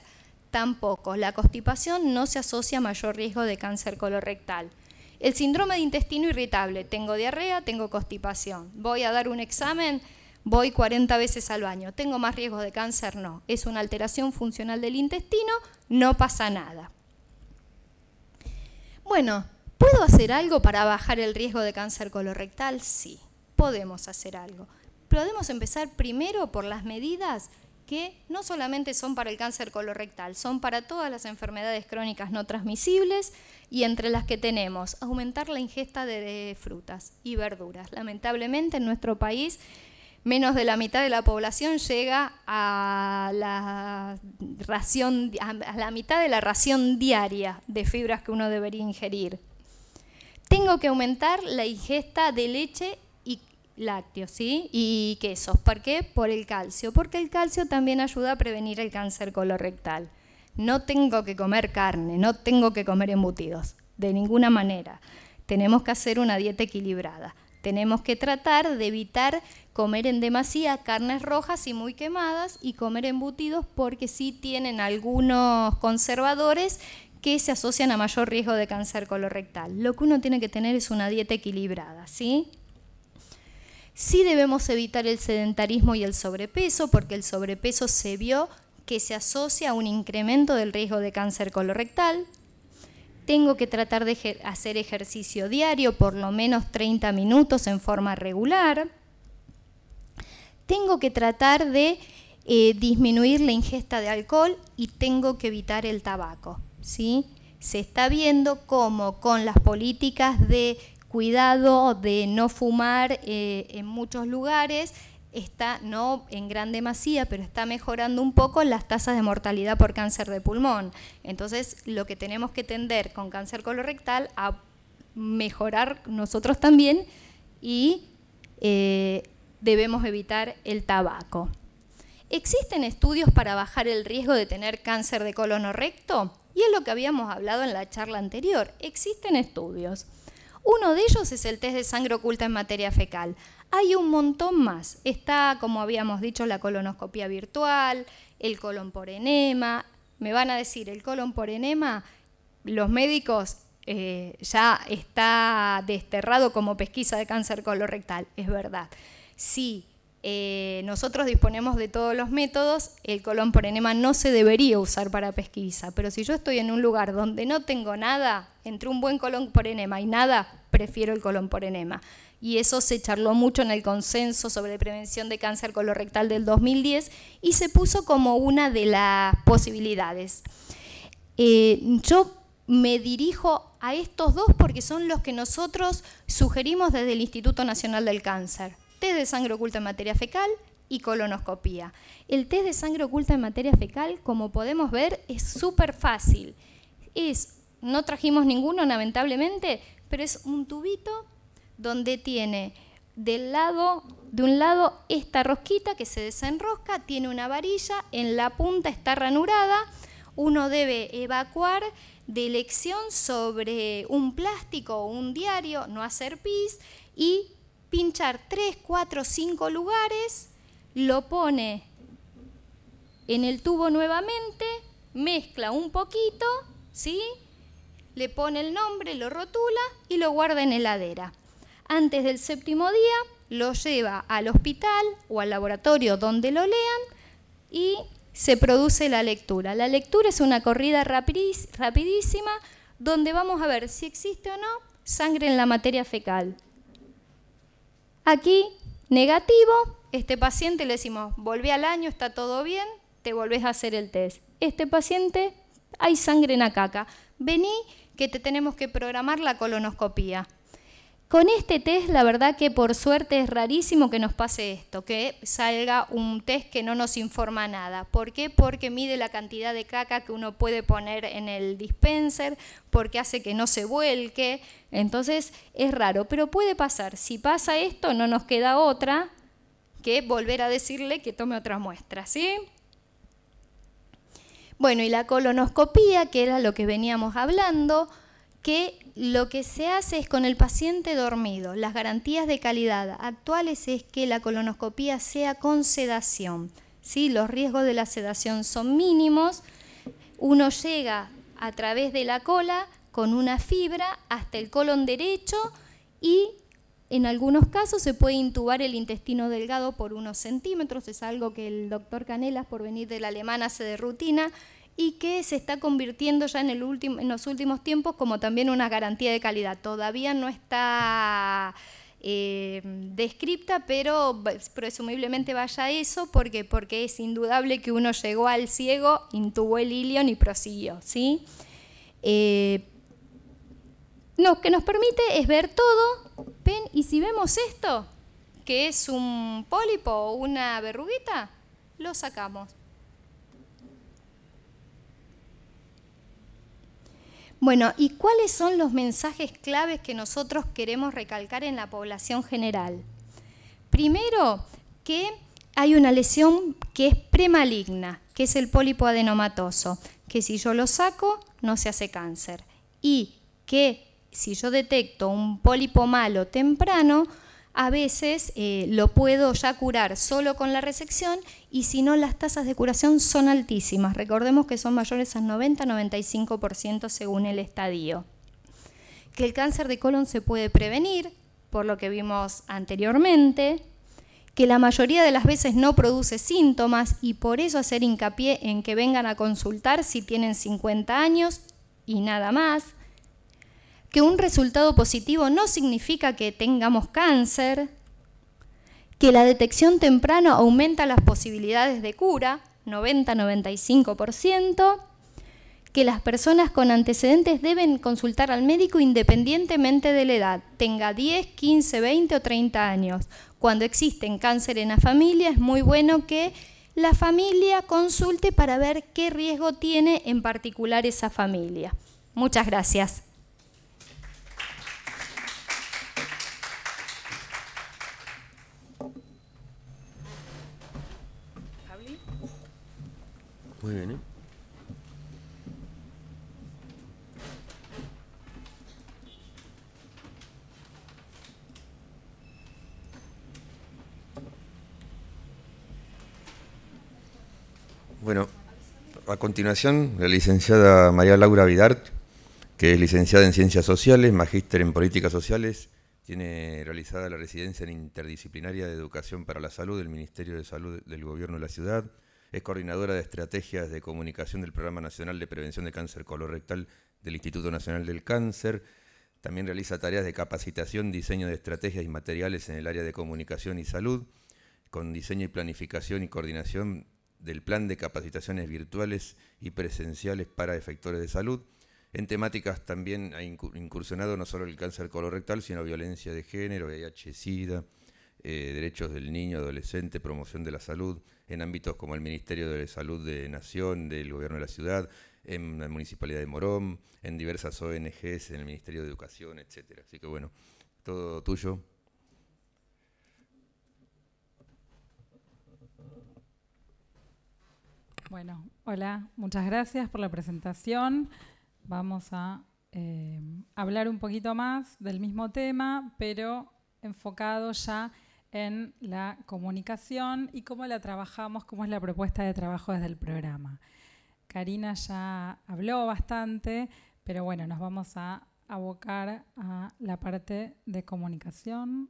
Tampoco. La constipación no se asocia a mayor riesgo de cáncer colorectal. El síndrome de intestino irritable. Tengo diarrea, tengo constipación. Voy a dar un examen, voy 40 veces al baño. ¿Tengo más riesgo de cáncer? No. Es una alteración funcional del intestino, no pasa nada. Bueno, ¿puedo hacer algo para bajar el riesgo de cáncer colorectal? Sí, podemos hacer algo. Podemos empezar primero por las medidas que no solamente son para el cáncer colorectal, son para todas las enfermedades crónicas no transmisibles, y entre las que tenemos aumentar la ingesta de frutas y verduras. Lamentablemente en nuestro país menos de la mitad de la población llega a la mitad de la ración diaria de fibras que uno debería ingerir. Tengo que aumentar la ingesta de leche y lácteos, ¿sí? Y quesos. ¿Por qué? Por el calcio. Porque el calcio también ayuda a prevenir el cáncer colorectal. No tengo que comer carne, no tengo que comer embutidos, de ninguna manera. Tenemos que hacer una dieta equilibrada. Tenemos que tratar de evitar comer en demasía carnes rojas y muy quemadas y comer embutidos porque sí tienen algunos conservadores que se asocian a mayor riesgo de cáncer colorectal. Lo que uno tiene que tener es una dieta equilibrada, ¿sí? Sí debemos evitar el sedentarismo y el sobrepeso, porque el sobrepeso se vio que se asocia a un incremento del riesgo de cáncer colorectal. Tengo que tratar de hacer ejercicio diario, por lo menos 30 minutos en forma regular. Tengo que tratar de disminuir la ingesta de alcohol y tengo que evitar el tabaco, ¿sí? Se está viendo cómo con las políticas de cuidado de no fumar en muchos lugares, está, no en gran demasía, pero está mejorando un poco las tasas de mortalidad por cáncer de pulmón. Entonces, lo que tenemos que tender con cáncer colorectal a mejorar nosotros también y debemos evitar el tabaco. ¿Existen estudios para bajar el riesgo de tener cáncer de colon o recto? Y es lo que habíamos hablado en la charla anterior. Existen estudios. Uno de ellos es el test de sangre oculta en materia fecal. Hay un montón más. Está, como habíamos dicho, la colonoscopia virtual, el colon por enema. Me van a decir, el colon por enema, los médicos ya está desterrado como pesquisa de cáncer colorectal. Es verdad. Sí. Nosotros disponemos de todos los métodos, el colon por enema no se debería usar para pesquisa, pero si yo estoy en un lugar donde no tengo nada, entre un buen colon por enema y nada, prefiero el colon por enema. Y eso se charló mucho en el consenso sobre prevención de cáncer colorectal del 2010 y se puso como una de las posibilidades. Yo me dirijo a estos dos porque son los que nosotros sugerimos desde el Instituto Nacional del Cáncer. Test de sangre oculta en materia fecal y colonoscopía. El test de sangre oculta en materia fecal, como podemos ver, es súper fácil. No trajimos ninguno, lamentablemente, pero es un tubito donde tiene de un lado esta rosquita que se desenrosca, tiene una varilla, en la punta está ranurada, uno debe evacuar de elección sobre un plástico o un diario, no hacer pis, y pinchar 3, 4, 5 lugares, lo pone en el tubo nuevamente, mezcla un poquito, ¿sí? Le pone el nombre, lo rotula y lo guarda en heladera. Antes del 7º día lo lleva al hospital o al laboratorio donde lo lean y se produce la lectura. La lectura es una corrida rapidísima donde vamos a ver si existe o no sangre en la materia fecal. Aquí, negativo, este paciente le decimos, volvé al año, está todo bien, te volvés a hacer el test. Este paciente, hay sangre en la caca, vení que te tenemos que programar la colonoscopía. Con este test, la verdad que por suerte es rarísimo que nos pase esto, que salga un test que no nos informa nada. ¿Por qué? Porque mide la cantidad de caca que uno puede poner en el dispenser, porque hace que no se vuelque. Entonces es raro, pero puede pasar. Si pasa esto, no nos queda otra que volver a decirle que tome otra muestra, ¿sí? Bueno, y la colonoscopía, que era lo que veníamos hablando, que lo que se hace es con el paciente dormido. Las garantías de calidad actuales es que la colonoscopía sea con sedación, ¿sí? Los riesgos de la sedación son mínimos. Uno llega a través de la cola con una fibra hasta el colon derecho y en algunos casos se puede intubar el intestino delgado por unos centímetros. Es algo que el doctor Canelas, por venir del alemán, hace de rutina y que se está convirtiendo ya en los últimos tiempos como también una garantía de calidad. Todavía no está descripta, pero presumiblemente vaya a eso. ¿Por qué? Porque es indudable que uno llegó al ciego, intubó el ilion y prosiguió, ¿sí? Lo que nos permite es ver todo. ¿Ven? Y si vemos esto, que es un pólipo o una verruguita, lo sacamos. Bueno, ¿y cuáles son los mensajes claves que nosotros queremos recalcar en la población general? Primero, que hay una lesión que es premaligna, que es el pólipo adenomatoso, que si yo lo saco no se hace cáncer. Y que si yo detecto un pólipo malo temprano, a veces lo puedo ya curar solo con la resección y si no, las tasas de curación son altísimas. Recordemos que son mayores al 90-95% según el estadio. Que el cáncer de colon se puede prevenir, por lo que vimos anteriormente, que la mayoría de las veces no produce síntomas y por eso hacer hincapié en que vengan a consultar si tienen 50 años y nada más. Que un resultado positivo no significa que tengamos cáncer, que la detección temprana aumenta las posibilidades de cura, 90-95%, que las personas con antecedentes deben consultar al médico independientemente de la edad, tenga 10, 15, 20 o 30 años. Cuando existen cáncer en la familia es muy bueno que la familia consulte para ver qué riesgo tiene en particular esa familia. Muchas gracias. Muy bien, Bueno, a continuación, la licenciada María Laura Vidart, que es licenciada en Ciencias Sociales, magíster en Políticas Sociales, tiene realizada la residencia en Interdisciplinaria de Educación para la Salud del Ministerio de Salud del Gobierno de la Ciudad, es coordinadora de estrategias de comunicación del Programa Nacional de Prevención de Cáncer Colorectal del Instituto Nacional del Cáncer, también realiza tareas de capacitación, diseño de estrategias y materiales en el área de comunicación y salud, con diseño y planificación y coordinación del plan de capacitaciones virtuales y presenciales para efectores de salud. En temáticas también ha incursionado no solo el cáncer colorectal, sino violencia de género, VIH, SIDA, derechos del niño, adolescente, promoción de la salud, en ámbitos como el Ministerio de Salud de Nación, del Gobierno de la Ciudad, en la Municipalidad de Morón, en diversas ONGs, en el Ministerio de Educación, etc. Así que bueno, todo tuyo. Bueno, hola, muchas gracias por la presentación. Vamos a hablar un poquito más del mismo tema, pero enfocado ya en la comunicación y cómo la trabajamos, cómo es la propuesta de trabajo desde el programa. Karina ya habló bastante, pero bueno, nos vamos a abocar a la parte de comunicación.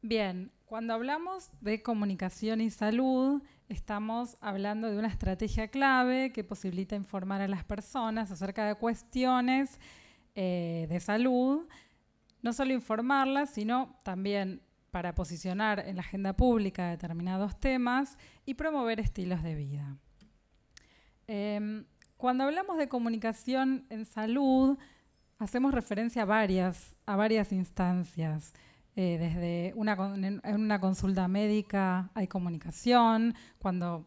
Bien, cuando hablamos de comunicación y salud, estamos hablando de una estrategia clave que posibilita informar a las personas acerca de cuestiones de salud, no solo informarlas, sino también para posicionar en la agenda pública determinados temas y promover estilos de vida. Cuando hablamos de comunicación en salud, hacemos referencia a varias instancias. Desde en una consulta médica hay comunicación, cuando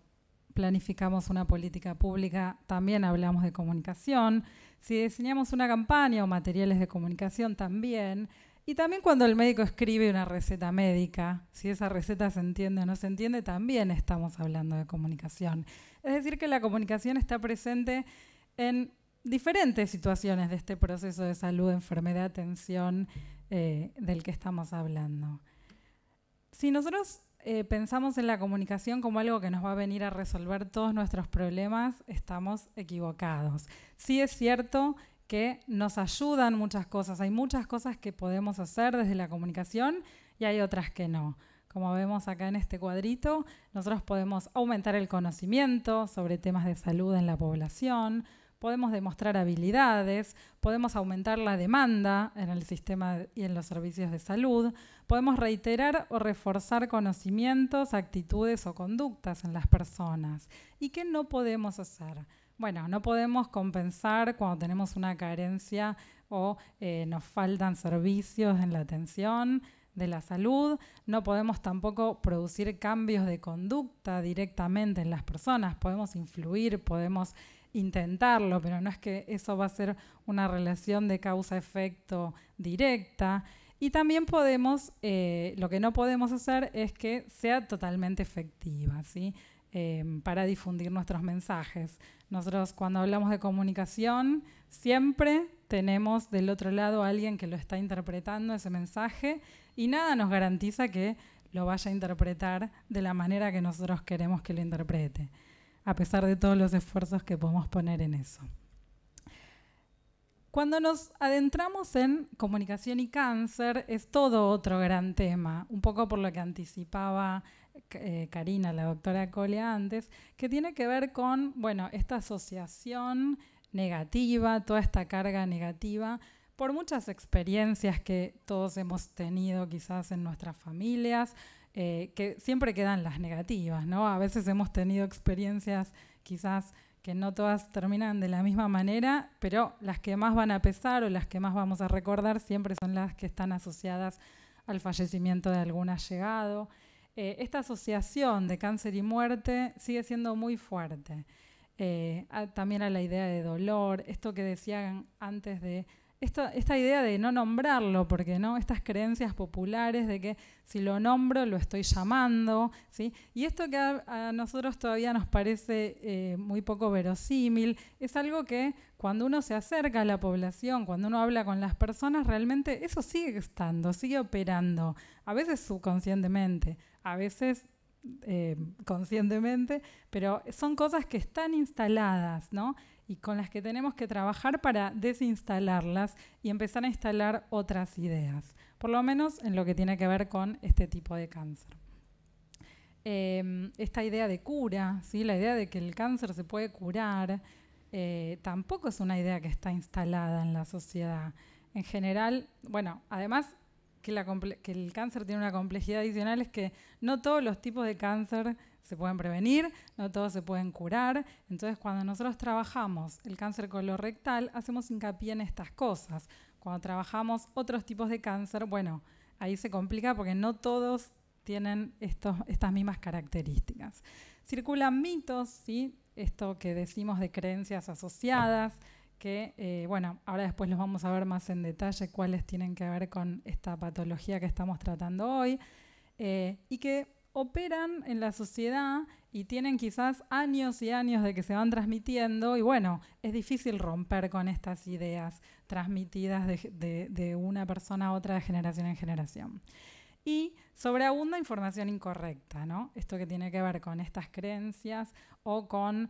planificamos una política pública también hablamos de comunicación, si diseñamos una campaña o materiales de comunicación también, y también cuando el médico escribe una receta médica, si esa receta se entiende o no se entiende, también estamos hablando de comunicación. Es decir, que la comunicación está presente en diferentes situaciones de este proceso de salud, enfermedad, atención, del que estamos hablando. Si nosotros pensamos en la comunicación como algo que nos va a venir a resolver todos nuestros problemas, estamos equivocados. Sí es cierto que nos ayudan muchas cosas, hay muchas cosas que podemos hacer desde la comunicación y hay otras que no. Como vemos acá en este cuadrito, nosotros podemos aumentar el conocimiento sobre temas de salud en la población, podemos demostrar habilidades, podemos aumentar la demanda en el sistema y en los servicios de salud, podemos reiterar o reforzar conocimientos, actitudes o conductas en las personas. ¿Y qué no podemos hacer? Bueno, no podemos compensar cuando tenemos una carencia o nos faltan servicios en la atención de la salud, no podemos tampoco producir cambios de conducta directamente en las personas, podemos influir, podemos intentarlo, pero no es que eso va a ser una relación de causa-efecto directa. Y también podemos, lo que no podemos hacer es que sea totalmente efectiva, ¿sí? Para difundir nuestros mensajes. Nosotros cuando hablamos de comunicación siempre tenemos del otro lado a alguien que lo está interpretando ese mensaje y nada nos garantiza que lo vaya a interpretar de la manera que nosotros queremos que lo interprete, a pesar de todos los esfuerzos que podemos poner en eso. Cuando nos adentramos en comunicación y cáncer, es todo otro gran tema, un poco por lo que anticipaba Karina, la doctora Colia antes, que tiene que ver con, bueno, esta asociación negativa, toda esta carga negativa, por muchas experiencias que todos hemos tenido quizás en nuestras familias, que siempre quedan las negativas, ¿no? A veces hemos tenido experiencias quizás que no todas terminan de la misma manera, pero las que más van a pesar o las que más vamos a recordar siempre son las que están asociadas al fallecimiento de algún allegado. Esta asociación de cáncer y muerte sigue siendo muy fuerte. También a la idea de dolor, esto que decían antes de esta idea de no nombrarlo, porque no, estas creencias populares de que si lo nombro lo estoy llamando, ¿sí? Y esto que a nosotros todavía nos parece muy poco verosímil, es algo que cuando uno se acerca a la población, cuando uno habla con las personas, realmente eso sigue estando, sigue operando, a veces subconscientemente, a veces conscientemente, pero son cosas que están instaladas, ¿no? Y con las que tenemos que trabajar para desinstalarlas y empezar a instalar otras ideas, por lo menos en lo que tiene que ver con este tipo de cáncer. Esta idea de cura, ¿sí? La idea de que el cáncer se puede curar, tampoco es una idea que está instalada en la sociedad. En general, bueno, además que el cáncer tiene una complejidad adicional, es que no todos los tipos de cáncer se pueden prevenir, no todos se pueden curar. Entonces, cuando nosotros trabajamos el cáncer colorectal, hacemos hincapié en estas cosas. Cuando trabajamos otros tipos de cáncer, bueno, ahí se complica porque no todos tienen estas mismas características. Circulan mitos, ¿sí? Esto que decimos de creencias asociadas, que, bueno, ahora después los vamos a ver más en detalle cuáles tienen que ver con esta patología que estamos tratando hoy, y que operan en la sociedad y tienen quizás años y años de que se van transmitiendo, y bueno, es difícil romper con estas ideas transmitidas de una persona a otra, de generación en generación. Y sobreabunda información incorrecta, ¿no? Esto que tiene que ver con estas creencias o con...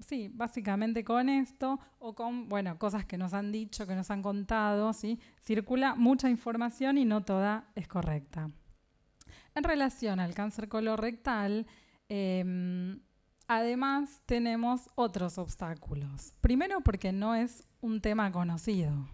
sí, básicamente con esto, o con, bueno, cosas que nos han dicho, que nos han contado, ¿sí? Circula mucha información y no toda es correcta. En relación al cáncer colorectal, además tenemos otros obstáculos. Primero, porque no es un tema conocido,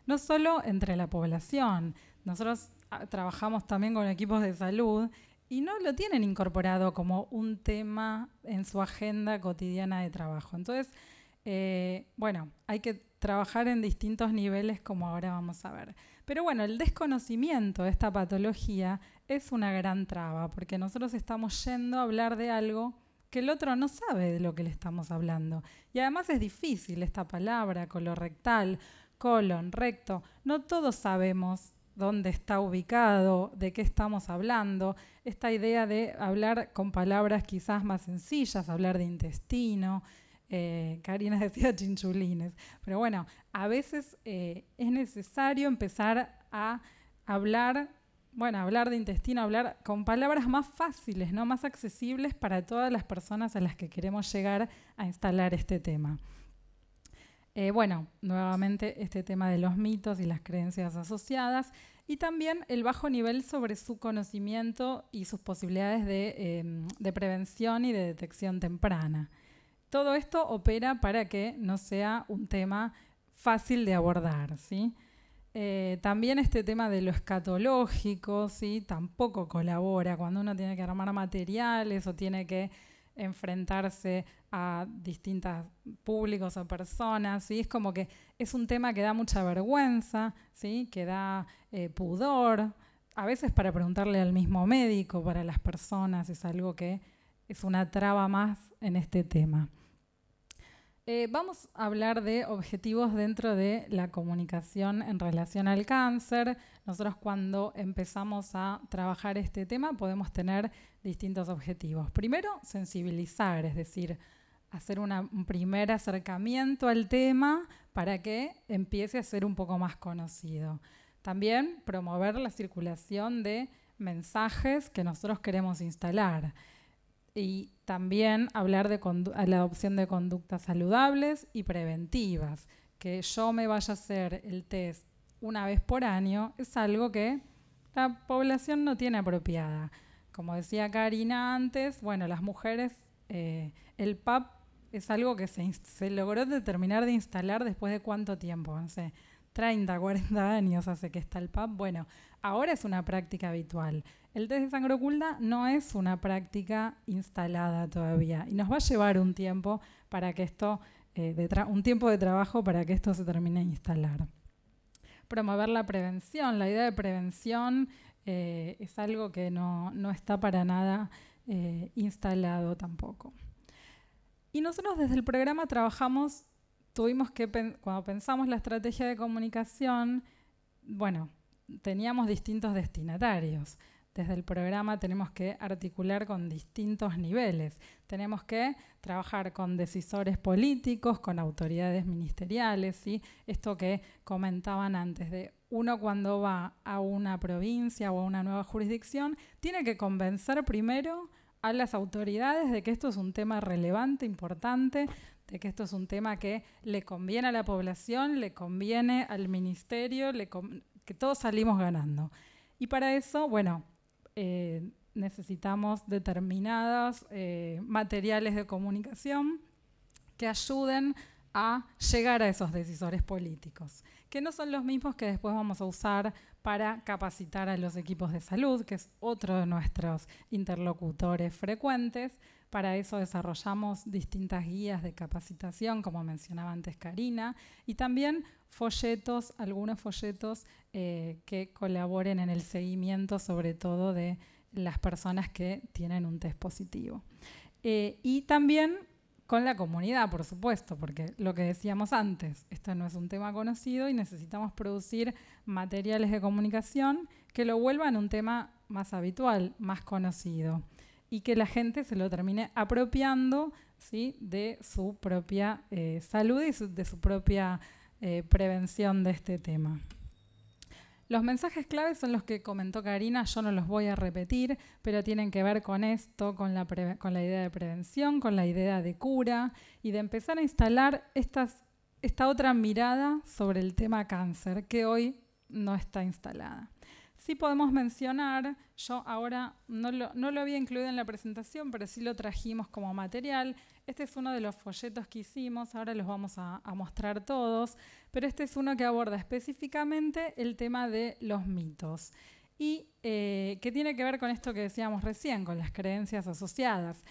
no solo entre la población. Nosotros trabajamos también con equipos de salud y no lo tienen incorporado como un tema en su agenda cotidiana de trabajo. Entonces, bueno, hay que trabajar en distintos niveles, como ahora vamos a ver. Pero bueno, el desconocimiento de esta patología es una gran traba, porque nosotros estamos yendo a hablar de algo que el otro no sabe de lo que le estamos hablando. Y además es difícil esta palabra, colorectal, colon, recto. No todos sabemos dónde está ubicado, de qué estamos hablando. Esta idea de hablar con palabras quizás más sencillas, hablar de intestino. Karina decía chinchulines. Pero bueno, a veces es necesario empezar a hablar, bueno, hablar de intestino, hablar con palabras más fáciles, ¿no? Más accesibles para todas las personas a las que queremos llegar a instalar este tema. Bueno, nuevamente este tema de los mitos y las creencias asociadas, y también el bajo nivel sobre su conocimiento y sus posibilidades de prevención y de detección temprana. Todo esto opera para que no sea un tema fácil de abordar, ¿sí? También este tema de lo escatológico, ¿sí? Tampoco colabora cuando uno tiene que armar materiales o tiene que enfrentarse a distintos públicos o personas, ¿sí? Es como que es un tema que da mucha vergüenza, ¿sí? Que da pudor, a veces para preguntarle al mismo médico, para las personas, es algo que es una traba más en este tema. Vamos a hablar de objetivos dentro de la comunicación en relación al cáncer. Nosotros cuando empezamos a trabajar este tema podemos tener distintos objetivos. Primero, sensibilizar, es decir, hacer un primer acercamiento al tema para que empiece a ser un poco más conocido. También promover la circulación de mensajes que nosotros queremos instalar. Y también hablar de la adopción de conductas saludables y preventivas. Que yo me vaya a hacer el test una vez por año es algo que la población no tiene apropiada. Como decía Karina antes, bueno, las mujeres, el PAP es algo que se logró terminar de instalar después de ¿cuánto tiempo? No sé, 30, 40 años hace que está el PAP. Bueno, ahora es una práctica habitual. El test de sangre oculta no es una práctica instalada todavía y nos va a llevar un tiempo para que esto, un tiempo de trabajo para que esto se termine de instalar. Promover la prevención. La idea de prevención es algo que no está para nada instalado tampoco. Y nosotros desde el programa trabajamos cuando pensamos la estrategia de comunicación, bueno, teníamos distintos destinatarios. Desde el programa tenemos que articular con distintos niveles. Tenemos que trabajar con decisores políticos, con autoridades ministeriales, ¿sí? Esto que comentaban antes, de uno cuando va a una provincia o a una nueva jurisdicción, tiene que convencer primero a las autoridades de que esto es un tema relevante, importante, de que esto es un tema que le conviene a la población, le conviene al ministerio, que todos salimos ganando. Y para eso, bueno, necesitamos determinados materiales de comunicación que ayuden a llegar a esos decisores políticos, que no son los mismos que después vamos a usar para capacitar a los equipos de salud, que es otro de nuestros interlocutores frecuentes. Para eso desarrollamos distintas guías de capacitación, como mencionaba antes Karina, y también folletos, algunos folletos que colaboren en el seguimiento, sobre todo de las personas que tienen un test positivo. Y también con la comunidad, por supuesto, porque lo que decíamos antes, esto no es un tema conocido y necesitamos producir materiales de comunicación que lo vuelvan un tema más habitual, más conocido, y que la gente se lo termine apropiando, ¿sí?, de su propia salud y de su propia prevención de este tema. Los mensajes claves son los que comentó Karina, yo no los voy a repetir, pero tienen que ver con esto, con la idea de prevención, con la idea de cura y de empezar a instalar esta otra mirada sobre el tema cáncer, que hoy no está instalada. Sí podemos mencionar, yo ahora no lo había incluido en la presentación, pero sí lo trajimos como material. Este es uno de los folletos que hicimos, ahora los vamos a mostrar todos, pero este es uno que aborda específicamente el tema de los mitos y que tiene que ver con esto que decíamos recién, con las creencias asociadas.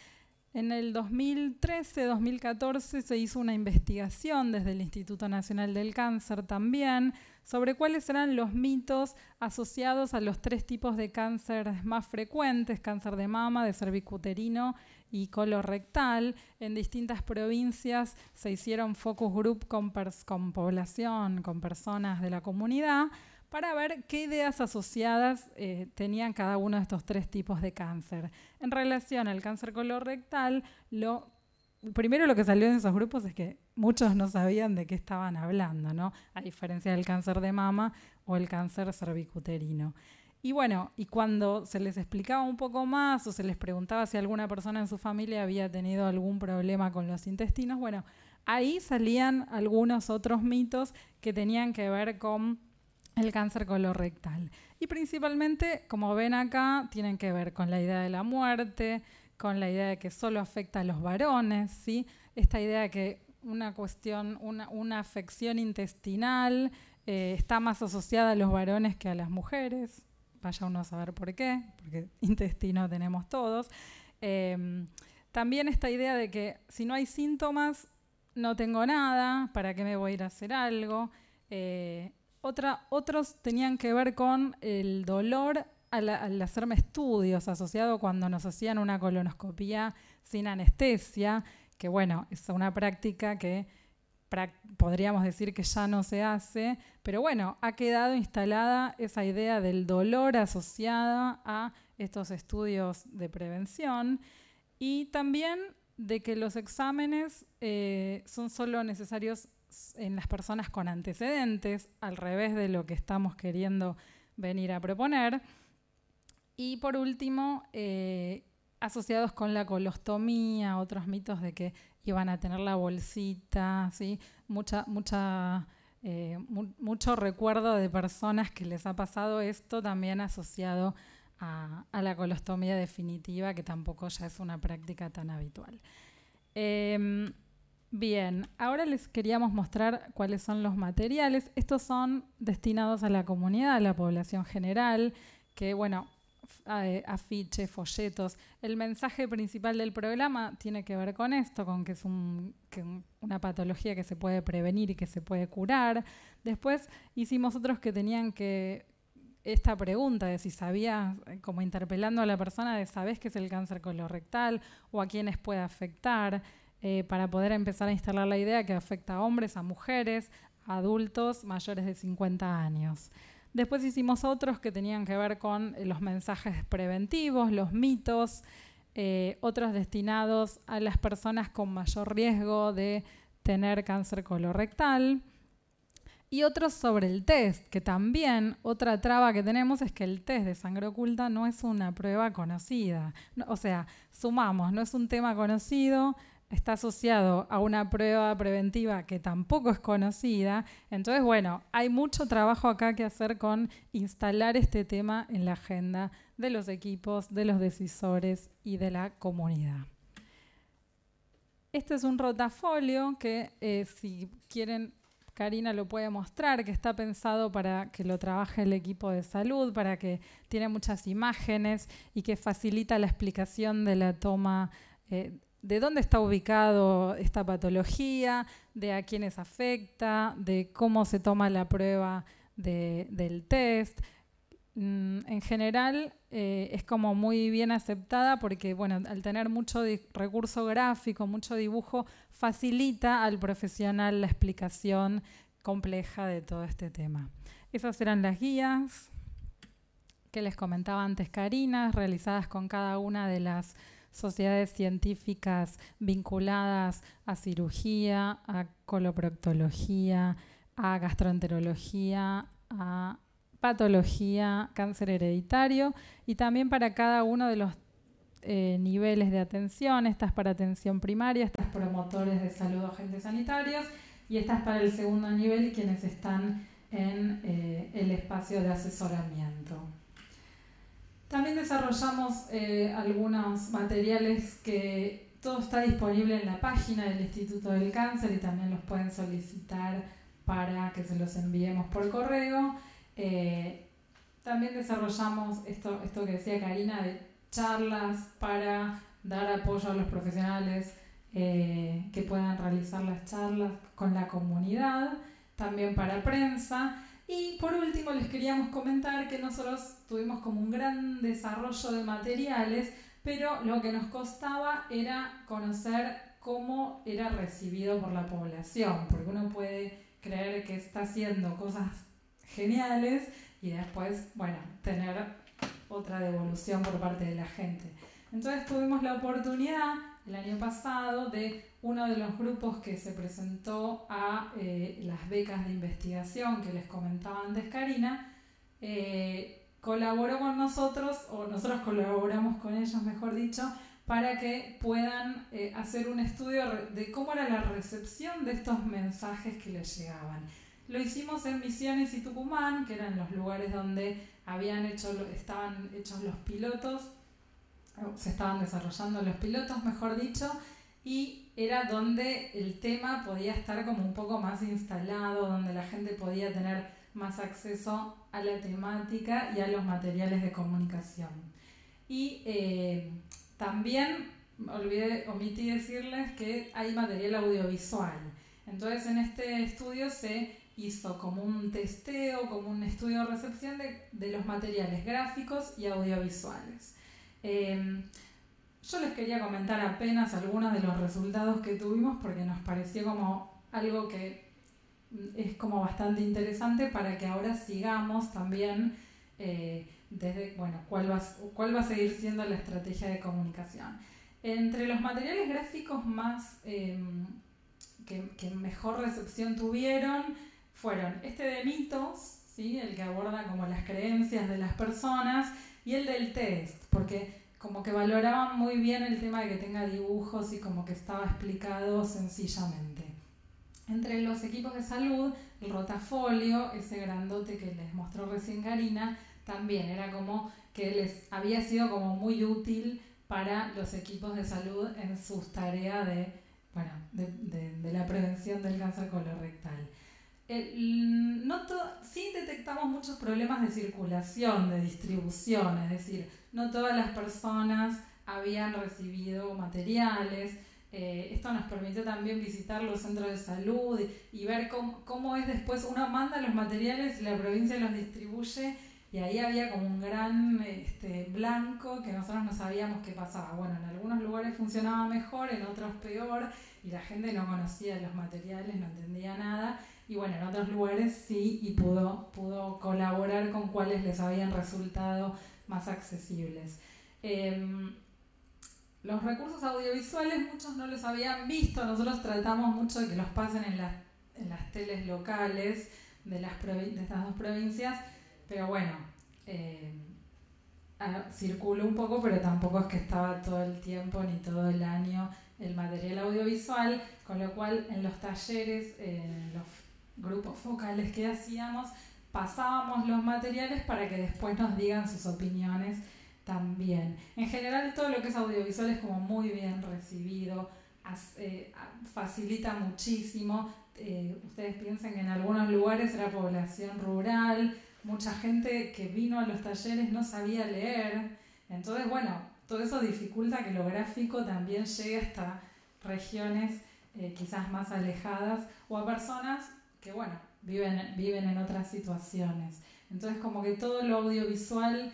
En el 2013-2014 se hizo una investigación desde el Instituto Nacional del Cáncer también sobre cuáles eran los mitos asociados a los 3 tipos de cáncer más frecuentes, cáncer de mama, de cervicuterino y colorectal. En distintas provincias se hicieron focus group con población, con personas de la comunidad, para ver qué ideas asociadas tenían cada uno de estos 3 tipos de cáncer. En relación al cáncer colorectal, primero lo que salió en esos grupos es que muchos no sabían de qué estaban hablando, ¿no?, a diferencia del cáncer de mama o el cáncer cervicuterino. Y bueno, y cuando se les explicaba un poco más o se les preguntaba si alguna persona en su familia había tenido algún problema con los intestinos, bueno, ahí salían algunos otros mitos que tenían que ver con el cáncer colorectal. Y principalmente, como ven acá, tienen que ver con la idea de la muerte, con la idea de que solo afecta a los varones, ¿sí? Esta idea de que una afección intestinal está más asociada a los varones que a las mujeres. Vaya uno a saber por qué, porque intestino tenemos todos. También esta idea de que si no hay síntomas, no tengo nada, ¿para qué me voy a ir a hacer algo? Otros tenían que ver con el dolor al hacerme estudios, asociado cuando nos hacían una colonoscopía sin anestesia, que bueno, es una práctica que podríamos decir que ya no se hace, pero bueno, ha quedado instalada esa idea del dolor asociada a estos estudios de prevención y también de que los exámenes son solo necesarios en las personas con antecedentes, al revés de lo que estamos queriendo venir a proponer. Y por último, asociados con la colostomía, otros mitos de que iban a tener la bolsita, ¿sí? Mucho recuerdo de personas que les ha pasado esto también asociado a la colostomía definitiva, que tampoco ya es una práctica tan habitual. Bien, ahora les queríamos mostrar cuáles son los materiales. Estos son destinados a la comunidad, a la población general, que bueno, afiches, folletos. El mensaje principal del programa tiene que ver con esto, con que es una patología que se puede prevenir y que se puede curar. Después hicimos otros que tenían esta pregunta de si sabías, como interpelando a la persona de ¿sabés qué es el cáncer colorectal o a quiénes puede afectar? para poder empezar a instalar la idea que afecta a hombres, a mujeres, a adultos mayores de 50 años. Después hicimos otros que tenían que ver con los mensajes preventivos, los mitos, otros destinados a las personas con mayor riesgo de tener cáncer colorectal, y otros sobre el test, que también otra traba que tenemos es que el test de sangre oculta no es una prueba conocida. No, o sea, sumamos, no es un tema conocido, está asociado a una prueba preventiva que tampoco es conocida. Entonces, bueno, hay mucho trabajo acá que hacer con instalar este tema en la agenda de los equipos, de los decisores y de la comunidad. Este es un rotafolio que, si quieren, Karina lo puede mostrar, que está pensado para que lo trabaje el equipo de salud, para que tiene muchas imágenes y que facilita la explicación de la toma, de dónde está ubicado esta patología, de a quiénes afecta, de cómo se toma la prueba del test. En general es como muy bien aceptada porque, bueno, al tener mucho recurso gráfico, mucho dibujo, facilita al profesional la explicación compleja de todo este tema. Esas eran las guías que les comentaba antes Karina, realizadas con cada una de las sociedades científicas vinculadas a cirugía, a coloproctología, a gastroenterología, a patología, cáncer hereditario, y también para cada uno de los niveles de atención. Esta es para atención primaria, estas promotores de salud o agentes sanitarios, y esta es para el segundo nivel y quienes están en el espacio de asesoramiento. También desarrollamos algunos materiales que todo está disponible en la página del Instituto del Cáncer y también los pueden solicitar para que se los enviemos por correo. También desarrollamos esto que decía Karina, de charlas para dar apoyo a los profesionales que puedan realizar las charlas con la comunidad, también para prensa. Y por último les queríamos comentar que nosotros tuvimos como un gran desarrollo de materiales, pero lo que nos costaba era conocer cómo era recibido por la población, porque uno puede creer que está haciendo cosas geniales y después, bueno, tener otra devolución por parte de la gente. Entonces tuvimos la oportunidad el año pasado de uno de los grupos que se presentó a las becas de investigación que les comentaba antes Karina, colaboró con nosotros, o nosotros colaboramos con ellos, mejor dicho, para que puedan hacer un estudio de cómo era la recepción de estos mensajes que les llegaban. Lo hicimos en Misiones y Tucumán, que eran los lugares donde estaban hechos los pilotos, se estaban desarrollando los pilotos, mejor dicho, y era donde el tema podía estar como un poco más instalado, donde la gente podía tener más acceso a la temática y a los materiales de comunicación. Y también omití decirles que hay material audiovisual. Entonces en este estudio se hizo como un testeo, como un estudio de recepción de los materiales gráficos y audiovisuales. Yo les quería comentar apenas algunos de los resultados que tuvimos porque nos pareció como algo que es como bastante interesante para que ahora sigamos también desde, bueno, cuál va a seguir siendo la estrategia de comunicación. Entre los materiales gráficos más que mejor recepción tuvieron fueron este de mitos, ¿sí? El que aborda como las creencias de las personas, y el del test, porque como que valoraban muy bien el tema de que tenga dibujos y como que estaba explicado sencillamente. Entre los equipos de salud, el rotafolio, ese grandote que les mostró recién Karina, también era como que les había sido como muy útil para los equipos de salud en sus tareas de la prevención del cáncer colorectal. Sí detectamos muchos problemas de circulación, de distribución, es decir, no todas las personas habían recibido materiales. Esto nos permitió también visitar los centros de salud y ver cómo es después, uno manda los materiales y la provincia los distribuye y ahí había como un gran blanco que nosotros no sabíamos qué pasaba. Bueno, en algunos lugares funcionaba mejor, en otros peor, y la gente no conocía los materiales, no entendía nada, y bueno, en otros lugares sí, y pudo colaborar con cuáles les habían resultado más accesibles. Los recursos audiovisuales muchos no los habían visto, nosotros tratamos mucho de que los pasen en las teles locales de estas dos provincias, pero bueno, circuló un poco, pero tampoco es que estaba todo el tiempo ni todo el año el material audiovisual, con lo cual en los talleres, en los grupos focales que hacíamos, pasábamos los materiales para que después nos digan sus opiniones también. En general todo lo que es audiovisual es como muy bien recibido, facilita muchísimo. Ustedes piensen que en algunos lugares era población rural, mucha gente que vino a los talleres no sabía leer, entonces bueno, todo eso dificulta que lo gráfico también llegue hasta regiones quizás más alejadas o a personas que bueno, viven en otras situaciones. Entonces como que todo lo audiovisual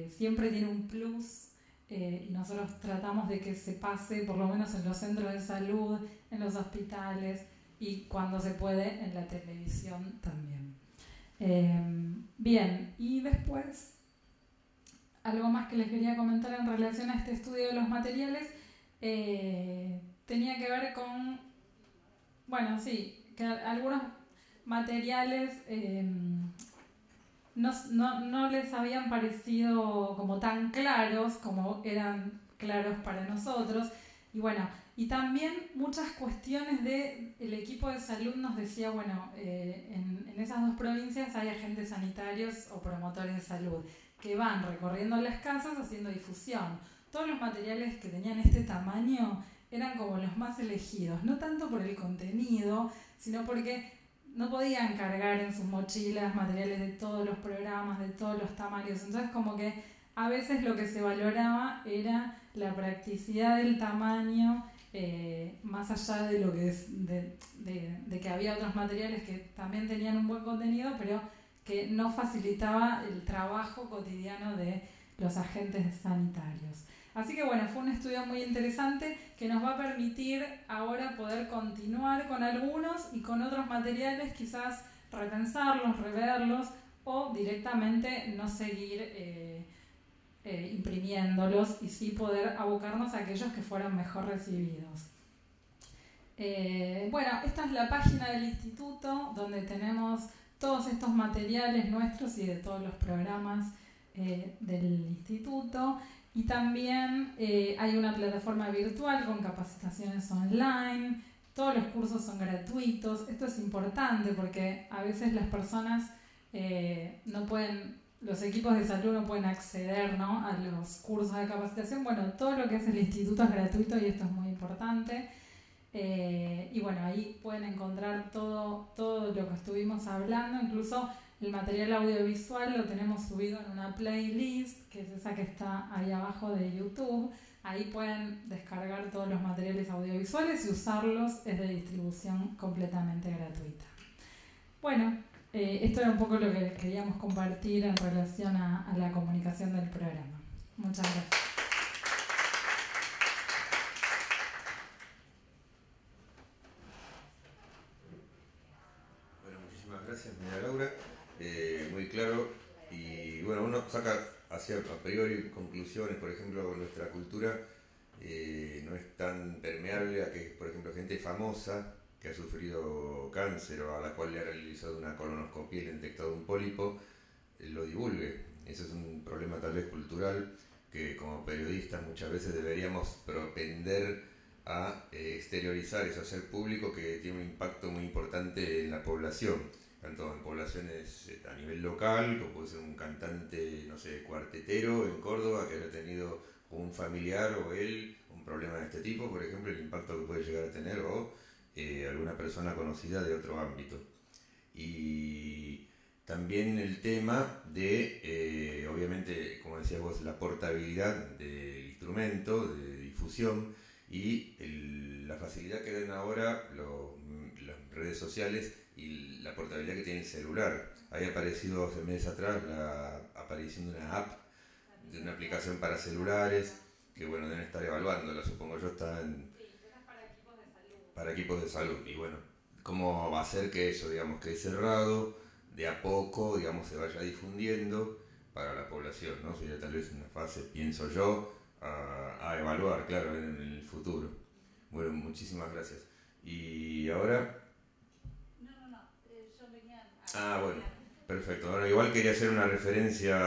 siempre tiene un plus y nosotros tratamos de que se pase por lo menos en los centros de salud, en los hospitales y cuando se puede en la televisión también. Bien, y después algo más que les quería comentar en relación a este estudio de los materiales tenía que ver con, bueno, sí, que algunos materiales no les habían parecido como tan claros como eran claros para nosotros. Y bueno, y también muchas cuestiones el equipo de salud nos decía, bueno, en esas dos provincias hay agentes sanitarios o promotores de salud que van recorriendo las casas haciendo difusión. Todos los materiales que tenían este tamaño eran como los más elegidos, no tanto por el contenido, sino porque no podían cargar en sus mochilas materiales de todos los programas, de todos los tamaños. Entonces como que a veces lo que se valoraba era la practicidad del tamaño, más allá de lo que es de que había otros materiales que también tenían un buen contenido, pero que no facilitaba el trabajo cotidiano de los agentes sanitarios. Así que bueno, fue un estudio muy interesante que nos va a permitir ahora poder continuar con algunos y con otros materiales, quizás repensarlos, reverlos o directamente no seguir imprimiéndolos y sí poder abocarnos a aquellos que fueran mejor recibidos. Bueno, esta es la página del instituto donde tenemos todos estos materiales nuestros y de todos los programas del instituto. Y también hay una plataforma virtual con capacitaciones online, todos los cursos son gratuitos. Esto es importante porque a veces las personas no pueden, los equipos de salud no pueden acceder, ¿no?, a los cursos de capacitación. Bueno, todo lo que es el instituto es gratuito y esto es muy importante. Y bueno, ahí pueden encontrar todo lo que estuvimos hablando, incluso el material audiovisual lo tenemos subido en una playlist, que es esa que está ahí abajo de YouTube. Ahí pueden descargar todos los materiales audiovisuales y usarlos, es de distribución completamente gratuita. Bueno, esto era un poco lo que queríamos compartir en relación a la comunicación del programa. Muchas gracias. Bueno, muchísimas gracias, María Laura. Muy claro, y bueno, uno saca hacia a priori conclusiones. Por ejemplo, nuestra cultura no es tan permeable a que, por ejemplo, gente famosa que ha sufrido cáncer o a la cual le ha realizado una colonoscopia y le ha detectado un pólipo, lo divulgue. Ese es un problema tal vez cultural que como periodistas muchas veces deberíamos propender a exteriorizar eso, hacer público, que tiene un impacto muy importante en la población, tanto en poblaciones a nivel local, como puede ser un cantante, no sé, cuartetero en Córdoba que haya tenido un familiar o él un problema de este tipo, por ejemplo, el impacto que puede llegar a tener, o alguna persona conocida de otro ámbito. Y también el tema de, obviamente, como decías vos, la portabilidad del instrumento, de difusión, y la facilidad que dan ahora las redes sociales y la portabilidad que tiene el celular. había aparecido hace meses atrás la aparición de una app, de una aplicación para celulares, que bueno, deben estar evaluándola, supongo yo, está en... para equipos de salud. Y bueno, ¿cómo va a ser que eso, digamos, quede cerrado, de a poco, digamos, se vaya difundiendo para la población, ¿no? Sería tal vez una fase, pienso yo, a evaluar, claro, en el futuro. Bueno, muchísimas gracias. Y ahora... yo venía... bueno, perfecto. Ahora igual quería hacer una referencia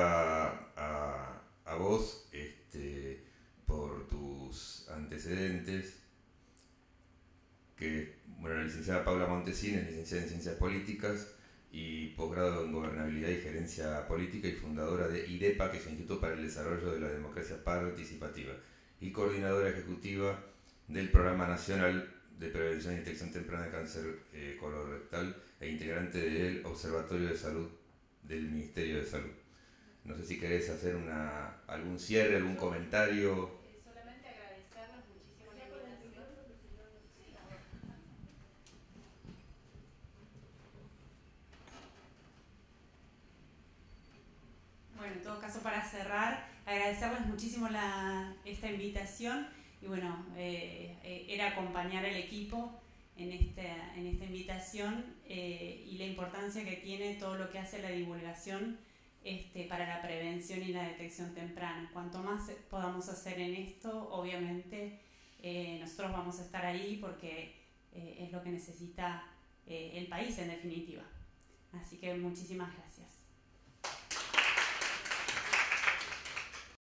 a vos, por tus antecedentes, que, bueno, la licenciada Paula Montesín es licenciada en Ciencias Políticas y posgrado en Gobernabilidad y Gerencia Política y fundadora de IDEPA, que es el Instituto para el Desarrollo de la Democracia Participativa, y coordinadora ejecutiva del Programa Nacional de Prevención y Detección Temprana de Cáncer Colorectal e integrante del Observatorio de Salud del Ministerio de Salud. No sé si querés hacer algún cierre, algún comentario. Solamente agradecerles muchísimo la invitación. Bueno, en todo caso, para cerrar, agradecerles muchísimo esta invitación y bueno, era acompañar al equipo en esta invitación y la importancia que tiene todo lo que hace la divulgación para la prevención y la detección temprana. Cuanto más podamos hacer en esto, obviamente nosotros vamos a estar ahí porque es lo que necesita el país en definitiva. Así que muchísimas gracias.